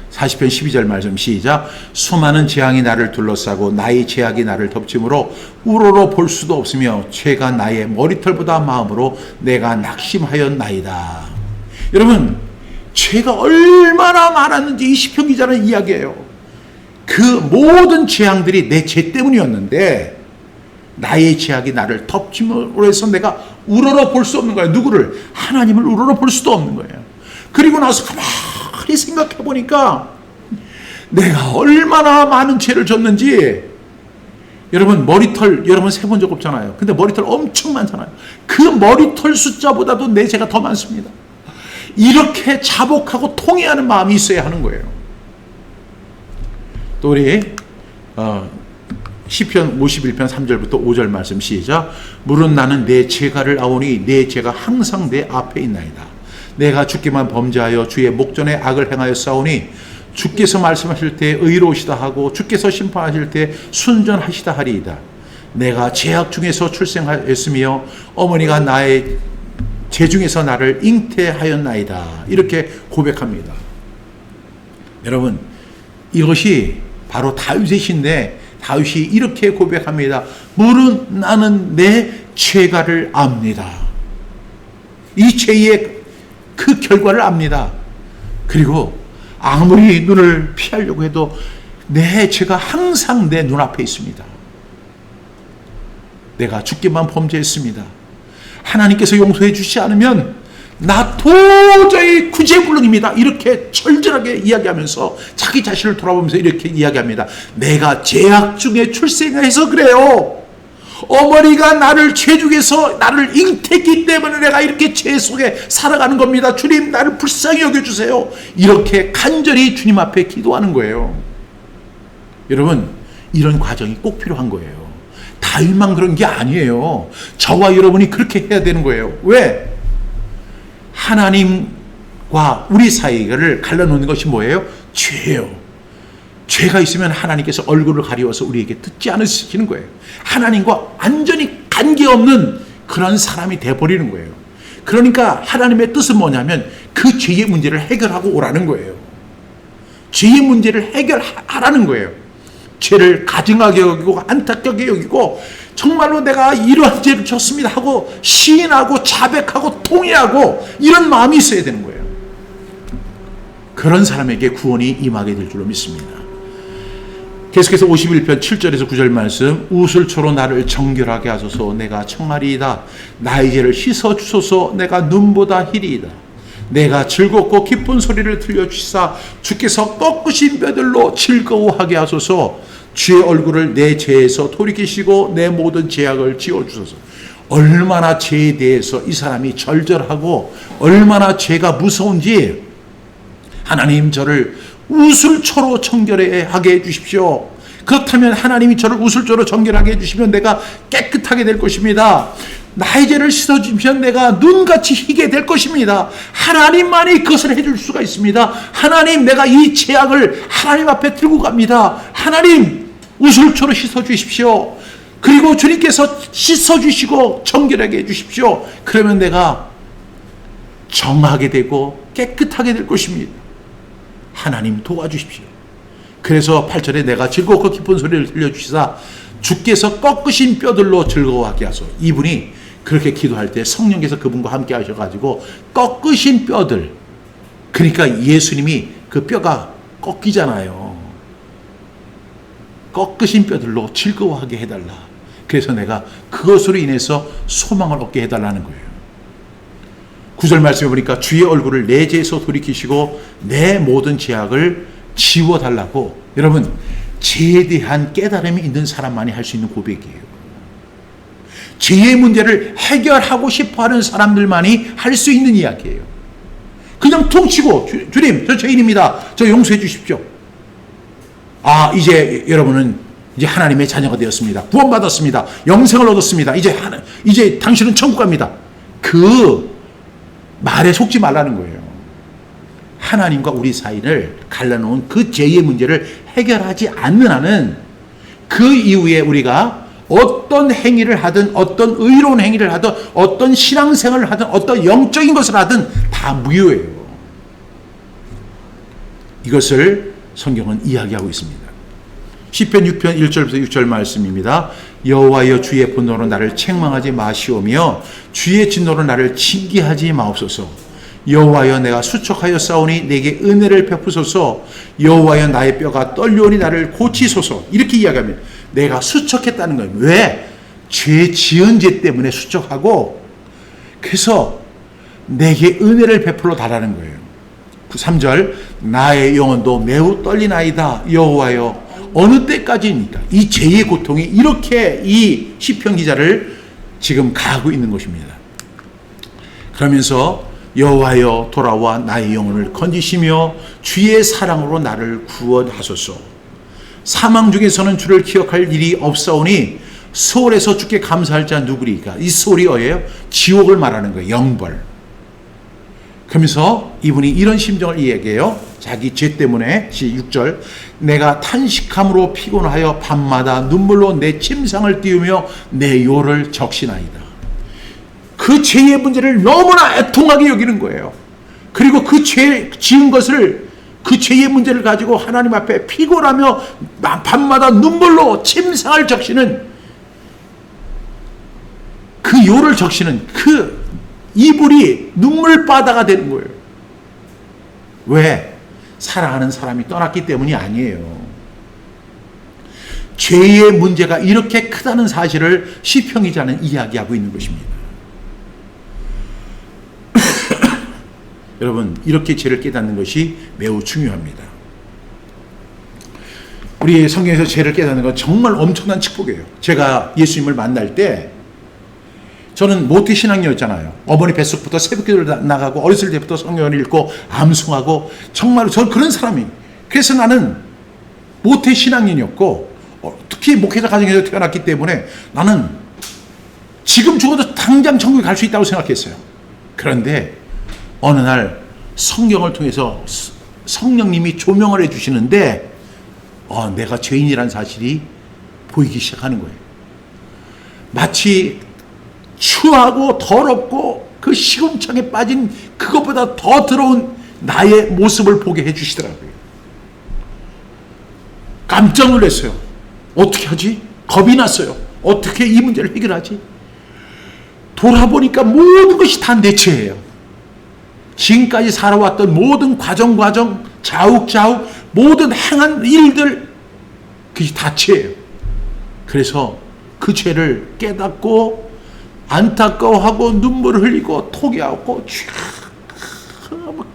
12절 말씀 시작. 수많은 재앙이 나를 둘러싸고 나의 죄악이 나를 덮침으로 우러러 볼 수도 없으며 죄가 나의 머리털보다 마음으로 내가 낙심하였나이다. 여러분 죄가 얼마나 많았는지 이 시편 기자는 이야기해요. 그 모든 재앙들이 내 죄 때문이었는데 나의 죄악이 나를 덮침으로 해서 내가 우러러 볼 수 없는 거예요. 누구를? 하나님을 우러러 볼 수도 없는 거예요. 그리고 나서 가만히 생각해 보니까 내가 얼마나 많은 죄를 졌는지. 여러분 머리털 여러분 세본 적 없잖아요. 근데 머리털 엄청 많잖아요. 그 머리털 숫자보다도 내 죄가 더 많습니다. 이렇게 자복하고 통회하는 마음이 있어야 하는 거예요. 또 우리 시편 51편 3절부터 5절 말씀 시작. 물은 나는 내 죄가를 아오니 내 죄가 항상 내 앞에 있나이다. 내가 주께만 범죄하여 주의 목전에 악을 행하여 싸우니 주께서 말씀하실 때 의로우시다 하고 주께서 심판하실 때 순전하시다 하리이다. 내가 죄악 중에서 출생하였으며 어머니가 나의 죄 중에서 나를 잉태하였나이다. 이렇게 고백합니다. 여러분 이것이 바로 다윗의 시인데 다윗이 이렇게 고백합니다. 물은 나는 내 죄가를 압니다. 이 죄의 그 결과를 압니다. 그리고 아무리 눈을 피하려고 해도 내 죄가 항상 내 눈앞에 있습니다. 내가 주께만 범죄했습니다. 하나님께서 용서해 주시지 않으면 나 도저히 구제불능입니다. 이렇게 절절하게 이야기하면서 자기 자신을 돌아보면서 이렇게 이야기합니다. 내가 죄악 중에 출생해서 그래요. 어머니가 나를 죄 중에서 나를 잉태했기 때문에 내가 이렇게 죄 속에 살아가는 겁니다. 주님 나를 불쌍히 여겨주세요. 이렇게 간절히 주님 앞에 기도하는 거예요. 여러분 이런 과정이 꼭 필요한 거예요. 다윗만 그런 게 아니에요. 저와 여러분이 그렇게 해야 되는 거예요. 왜? 하나님과 우리 사이를 갈라놓는 것이 뭐예요? 죄예요. 죄가 있으면 하나님께서 얼굴을 가리워서 우리에게 듣지 않으시는 거예요. 하나님과 완전히 관계없는 그런 사람이 돼버리는 거예요. 그러니까 하나님의 뜻은 뭐냐면 그 죄의 문제를 해결하고 오라는 거예요. 죄의 문제를 해결하라는 거예요. 죄를 가증하게 여기고 안타깝게 여기고 정말로 내가 이러한 죄를 졌습니다 하고 시인하고 자백하고 통회하고 이런 마음이 있어야 되는 거예요. 그런 사람에게 구원이 임하게 될 줄로 믿습니다. 계속해서 51편 7절에서 9절 말씀, 우슬초로 나를 정결하게 하소서. 내가 청하리이다. 나의 죄를 씻어주소서. 내가 눈보다 희리이다. 내가 즐겁고 기쁜 소리를 들려주시사 주께서 꺾으신 뼈들로 즐거워하게 하소서. 주의 얼굴을 내 죄에서 돌이키시고 내 모든 죄악을 지워주소서. 얼마나 죄에 대해서 이 사람이 절절하고 얼마나 죄가 무서운지, 하나님 저를 우슬초로 정결하게 해주십시오. 그렇다면 하나님이 저를 우슬초로 정결하게 해주시면 내가 깨끗하게 될 것입니다. 나의 죄를 씻어주시면 내가 눈같이 희게 될 것입니다. 하나님만이 그것을 해줄 수가 있습니다. 하나님, 내가 이 죄악을 하나님 앞에 들고 갑니다. 하나님, 우슬초로 씻어주십시오. 그리고 주님께서 씻어주시고 정결하게 해주십시오. 그러면 내가 정하게 되고 깨끗하게 될 것입니다. 하나님 도와주십시오. 그래서 8절에 내가 즐겁고 기쁜 소리를 들려주시사 주께서 꺾으신 뼈들로 즐거워하게 하소서. 이분이 그렇게 기도할 때 성령께서 그분과 함께 하셔가지고 꺾으신 뼈들, 그러니까 예수님이 그 뼈가 꺾이잖아요. 꺾으신 뼈들로 즐거워하게 해달라. 그래서 내가 그것으로 인해서 소망을 얻게 해달라는 거예요. 9절 말씀해 보니까 주의 얼굴을 내 죄에서 돌이키시고 내 모든 죄악을 지워달라고. 여러분, 죄에 대한 깨달음이 있는 사람만이 할 수 있는 고백이에요. 죄의 문제를 해결하고 싶어하는 사람들만이 할 수 있는 이야기예요. 그냥 퉁치고 주님 저 죄인입니다. 저 용서해 주십시오. 아, 이제 여러분은 이제 하나님의 자녀가 되었습니다. 구원받았습니다. 영생을 얻었습니다. 이제 당신은 천국 갑니다. 그 말에 속지 말라는 거예요. 하나님과 우리 사이를 갈라놓은 그 죄의 문제를 해결하지 않는 한은 그 이후에 우리가 어떤 행위를 하든 어떤 의로운 행위를 하든 어떤 신앙생활을 하든 어떤 영적인 것을 하든 다 무효예요. 이것을 성경은 이야기하고 있습니다. 시편 6편 1절부터 6절 말씀입니다. 여호와여 주의 분노로 나를 책망하지 마시오며 주의 진노로 나를 징계하지 마옵소서. 여호와여 내가 수척하여 싸우니 내게 은혜를 베푸소서. 여호와여 나의 뼈가 떨려오니 나를 고치소서. 이렇게 이야기하면 내가 수척했다는 거예요. 왜? 죄 지은 죄 때문에 수척하고, 그래서 내게 은혜를 베풀어 달라는 거예요. 3절 나의 영혼도 매우 떨리나이다. 여호와여 어느 때까지입니까? 이 죄의 고통이 이렇게 이 시편 기자를 지금 가하고 있는 것입니다. 그러면서 여호와여 돌아와 나의 영혼을 건지시며 주의 사랑으로 나를 구원하소서. 사망 중에서는 주를 기억할 일이 없사오니 소홀에서 주께 감사할 자 누구리까? 이 소홀이 어예요? 지옥을 말하는 거예요. 영벌. 그러면서 이분이 이런 심정을 이야기해요. 자기 죄 때문에 6절 내가 탄식함으로 피곤하여 밤마다 눈물로 내 침상을 띄우며 내 요를 적시나이다. 그 죄의 문제를 너무나 애통하게 여기는 거예요. 그리고 그 죄 지은 것을, 그 죄의 문제를 가지고 하나님 앞에 피곤하며 밤마다 눈물로 침상을 적시는, 그 요를 적시는 그 이불이 눈물바다가 되는 거예요. 왜? 사랑하는 사람이 떠났기 때문이 아니에요. 죄의 문제가 이렇게 크다는 사실을 시편 기자는 이야기하고 있는 것입니다. 여러분, 이렇게 죄를 깨닫는 것이 매우 중요합니다. 우리 성경에서 죄를 깨닫는 건 정말 엄청난 축복이에요. 제가 예수님을 만날 때, 저는 모태 신앙이었잖아요. 어머니 뱃속부터 새벽기도를 나가고 어렸을 때부터 성경을 읽고 암송하고, 정말 저는 그런 사람이에요. 그래서 나는 모태 신앙인이었고 특히 목회자 가정에서 태어났기 때문에 나는 지금 죽어도 당장 천국에 갈 수 있다고 생각했어요. 그런데 어느 날 성경을 통해서 성령님이 조명을 해주시는데 내가 죄인이라는 사실이 보이기 시작하는 거예요. 마치 추하고 더럽고 그 시궁창에 빠진 그것보다 더 더러운 나의 모습을 보게 해주시더라고요. 깜짝 놀랐어요. 어떻게 하지? 겁이 났어요. 어떻게 이 문제를 해결하지? 돌아보니까 모든 것이 다 내 죄예요. 지금까지 살아왔던 모든 과정, 자욱자욱 모든 행한 일들, 그게 다 죄예요. 그래서 그 죄를 깨닫고 안타까워하고 눈물을 흘리고 토기하고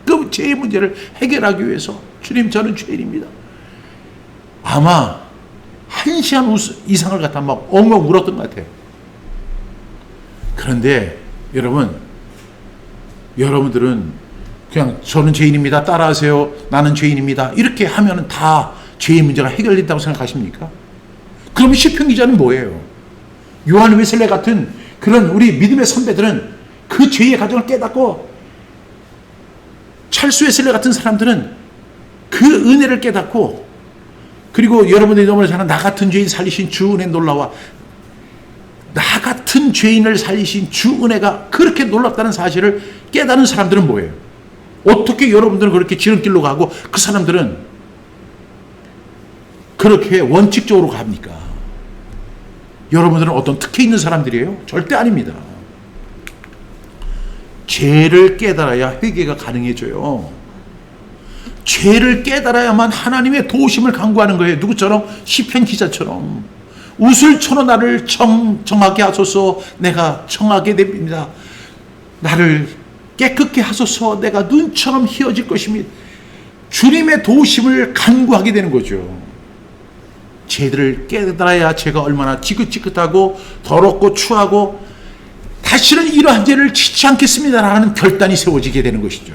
그 죄의 문제를 해결하기 위해서 주님 저는 죄인입니다. 아마 1시간 이상을 갖다 막 엉엉 울었던 것 같아요. 그런데 여러분들은 그냥 저는 죄인입니다. 따라하세요. 나는 죄인입니다. 이렇게 하면 다 죄의 문제가 해결된다고 생각하십니까? 그러면 시편 기자는 뭐예요? 요한 웨슬레 같은 그런 우리 믿음의 선배들은 그 죄의 가정을 깨닫고, 찰스 웨슬레 같은 사람들은 그 은혜를 깨닫고, 그리고 여러분들이 너무나 잘 아는 나 같은 죄인 살리신 주 은혜 놀라와, 나 같은 죄인을 살리신 주 은혜가 그렇게 놀랍다는 사실을 깨닫는 사람들은 뭐예요? 어떻게 여러분들은 그렇게 지름길로 가고 그 사람들은 그렇게 원칙적으로 갑니까? 여러분들은 어떤 특혜 있는 사람들이에요? 절대 아닙니다. 죄를 깨달아야 회개가 가능해져요. 죄를 깨달아야만 하나님의 도우심을 간구하는 거예요. 누구처럼? 시편 기자처럼. 웃을 쳐로 나를 정하게 하소서. 내가 정하게 됩니다. 나를 깨끗게 하소서. 내가 눈처럼 희어질 것입니다. 주님의 도우심을 간구하게 되는 거죠. 죄들을 깨달아야 제가 얼마나 지긋지긋하고 더럽고 추하고 다시는 이러한 죄를 짓지 않겠습니다라는 결단이 세워지게 되는 것이죠.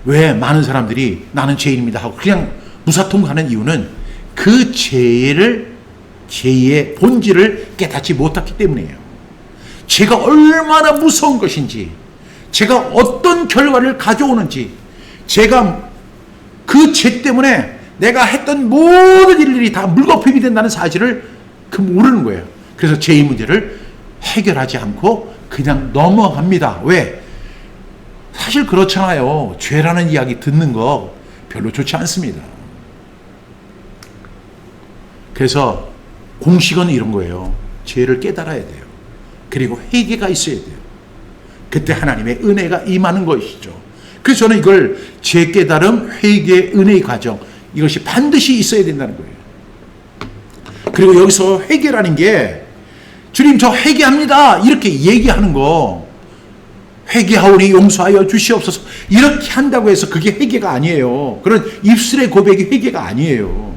왜 많은 사람들이 나는 죄인입니다 하고 그냥 무사통하는 이유는 그 죄의 본질을 깨닫지 못했기 때문이에요. 죄가 얼마나 무서운 것인지, 죄가 어떤 결과를 가져오는지, 제가 그 죄 때문에 내가 했던 모든 일들이 다 물거품이 된다는 사실을 모르는 거예요. 그래서 죄의 문제를 해결하지 않고 그냥 넘어갑니다. 왜? 사실 그렇잖아요. 죄라는 이야기 듣는 거 별로 좋지 않습니다. 그래서 공식은 이런 거예요. 죄를 깨달아야 돼요. 그리고 회개가 있어야 돼요. 그때 하나님의 은혜가 임하는 것이죠. 그래서 저는 이걸 죄 깨달음, 회개, 은혜의 과정, 이것이 반드시 있어야 된다는 거예요. 그리고 여기서 회개라는 게 주님 저 회개합니다 이렇게 얘기하는 거, 회개하오니 용서하여 주시옵소서 이렇게 한다고 해서 그게 회개가 아니에요. 그런 입술의 고백이 회개가 아니에요.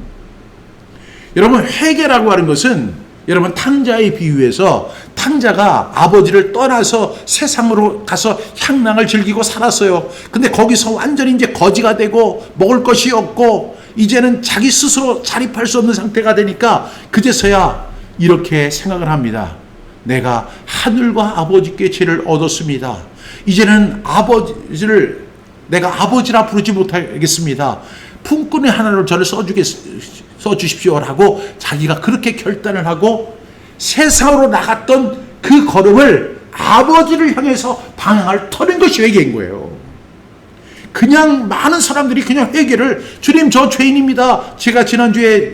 여러분, 회개라고 하는 것은 여러분 탕자의 비유에서 탕자가 아버지를 떠나서 세상으로 가서 향락을 즐기고 살았어요. 근데 거기서 완전히 이제 거지가 되고 먹을 것이 없고 이제는 자기 스스로 자립할 수 없는 상태가 되니까 그제서야 이렇게 생각을 합니다. 내가 하늘과 아버지께 죄를 얻었습니다. 이제는 아버지를 내가 아버지라 부르지 못하겠습니다. 품꾼의 하나로 저를 써주십시오라고 자기가 그렇게 결단을 하고 세상으로 나갔던 그 걸음을 아버지를 향해서 방향을 터는 것이 회개인 거예요. 그냥 많은 사람들이 그냥 회개를, 주님 저 죄인입니다. 제가 지난주에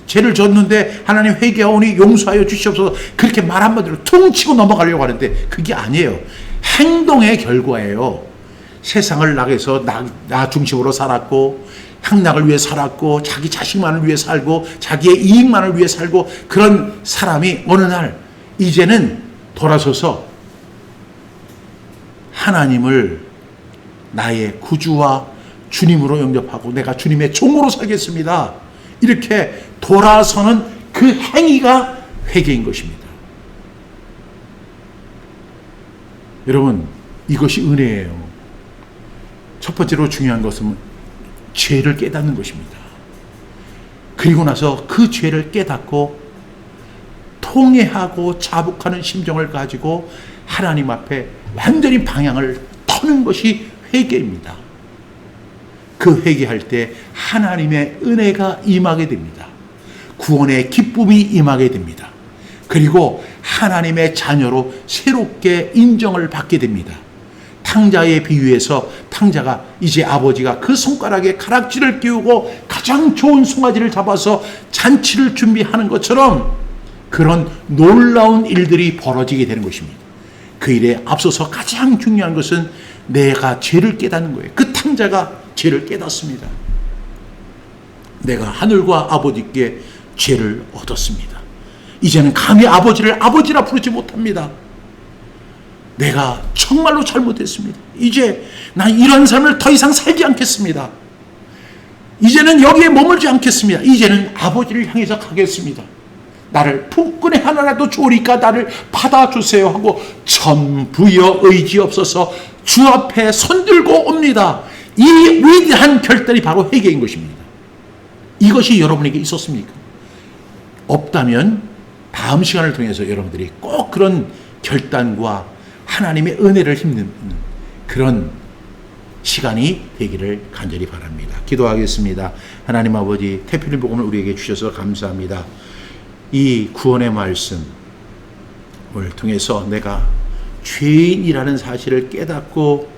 죄를 졌는데 하나님 회개하오니 용서하여 주시옵소서, 그렇게 말 한마디로 퉁치고 넘어가려고 하는데 그게 아니에요. 행동의 결과예요. 세상을 나가서 나 중심으로 살았고 향락을 위해 살았고 자기 자식만을 위해 살고 자기의 이익만을 위해 살고 그런 사람이 어느 날 이제는 돌아서서 하나님을 나의 구주와 주님으로 영접하고 내가 주님의 종으로 살겠습니다, 이렇게 돌아서는 그 행위가 회개인 것입니다. 여러분, 이것이 은혜예요. 첫 번째로 중요한 것은 죄를 깨닫는 것입니다. 그리고 나서 그 죄를 깨닫고 통회하고 자복하는 심정을 가지고 하나님 앞에 완전히 방향을 터는 것이 회개입니다. 그 회개할 때 하나님의 은혜가 임하게 됩니다. 구원의 기쁨이 임하게 됩니다. 그리고 하나님의 자녀로 새롭게 인정을 받게 됩니다. 탕자의 비유에서 탕자가 이제 아버지가 그 손가락에 가락지를 끼우고 가장 좋은 송아지를 잡아서 잔치를 준비하는 것처럼 그런 놀라운 일들이 벌어지게 되는 것입니다. 그 일에 앞서서 가장 중요한 것은 내가 죄를 깨닫는 거예요. 그 탕자가 죄를 깨닫습니다. 내가 하늘과 아버지께 죄를 얻었습니다. 이제는 감히 아버지를 아버지라 부르지 못합니다. 내가 정말로 잘못했습니다. 이제 난 이런 삶을 더 이상 살지 않겠습니다. 이제는 여기에 머물지 않겠습니다. 이제는 아버지를 향해서 가겠습니다. 나를 품꾼에 하나라도 좋으니까 나를 받아주세요 하고 전부여 의지없어서 주 앞에 손들고 옵니다. 이 위대한 결단이 바로 회개인 것입니다. 이것이 여러분에게 있었습니까? 없다면 다음 시간을 통해서 여러분들이 꼭 그런 결단과 하나님의 은혜를 힘입는 그런 시간이 되기를 간절히 바랍니다. 기도하겠습니다. 하나님 아버지, 태필린 복음을 우리에게 주셔서 감사합니다. 이 구원의 말씀을 통해서 내가 죄인이라는 사실을 깨닫고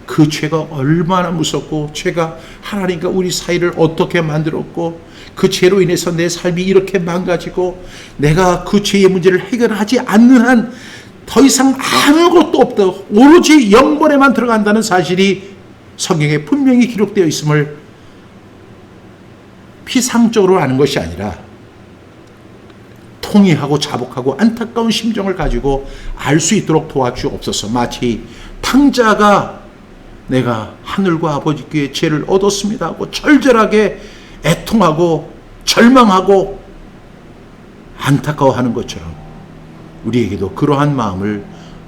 그 죄가 얼마나 무섭고 죄가 하나님과 우리 사이를 어떻게 만들었고 그 죄로 인해서 내 삶이 이렇게 망가지고 내가 그 죄의 문제를 해결하지 않는 한 더 이상 아무것도 없다. 오로지 영번에만 들어간다는 사실이 성경에 분명히 기록되어 있음을 피상적으로 아는 것이 아니라 통회하고 자복하고 안타까운 심정을 가지고 알 수 있도록 도와주옵소서. 마치 탕자가 내가 하늘과 아버지께 죄를 얻었습니다 하고 절절하게 애통하고 절망하고 안타까워하는 것처럼 우리에게도 그러한 마음을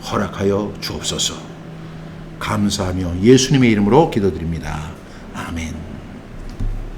허락하여 주옵소서. 감사하며 예수님의 이름으로 기도드립니다. 아멘.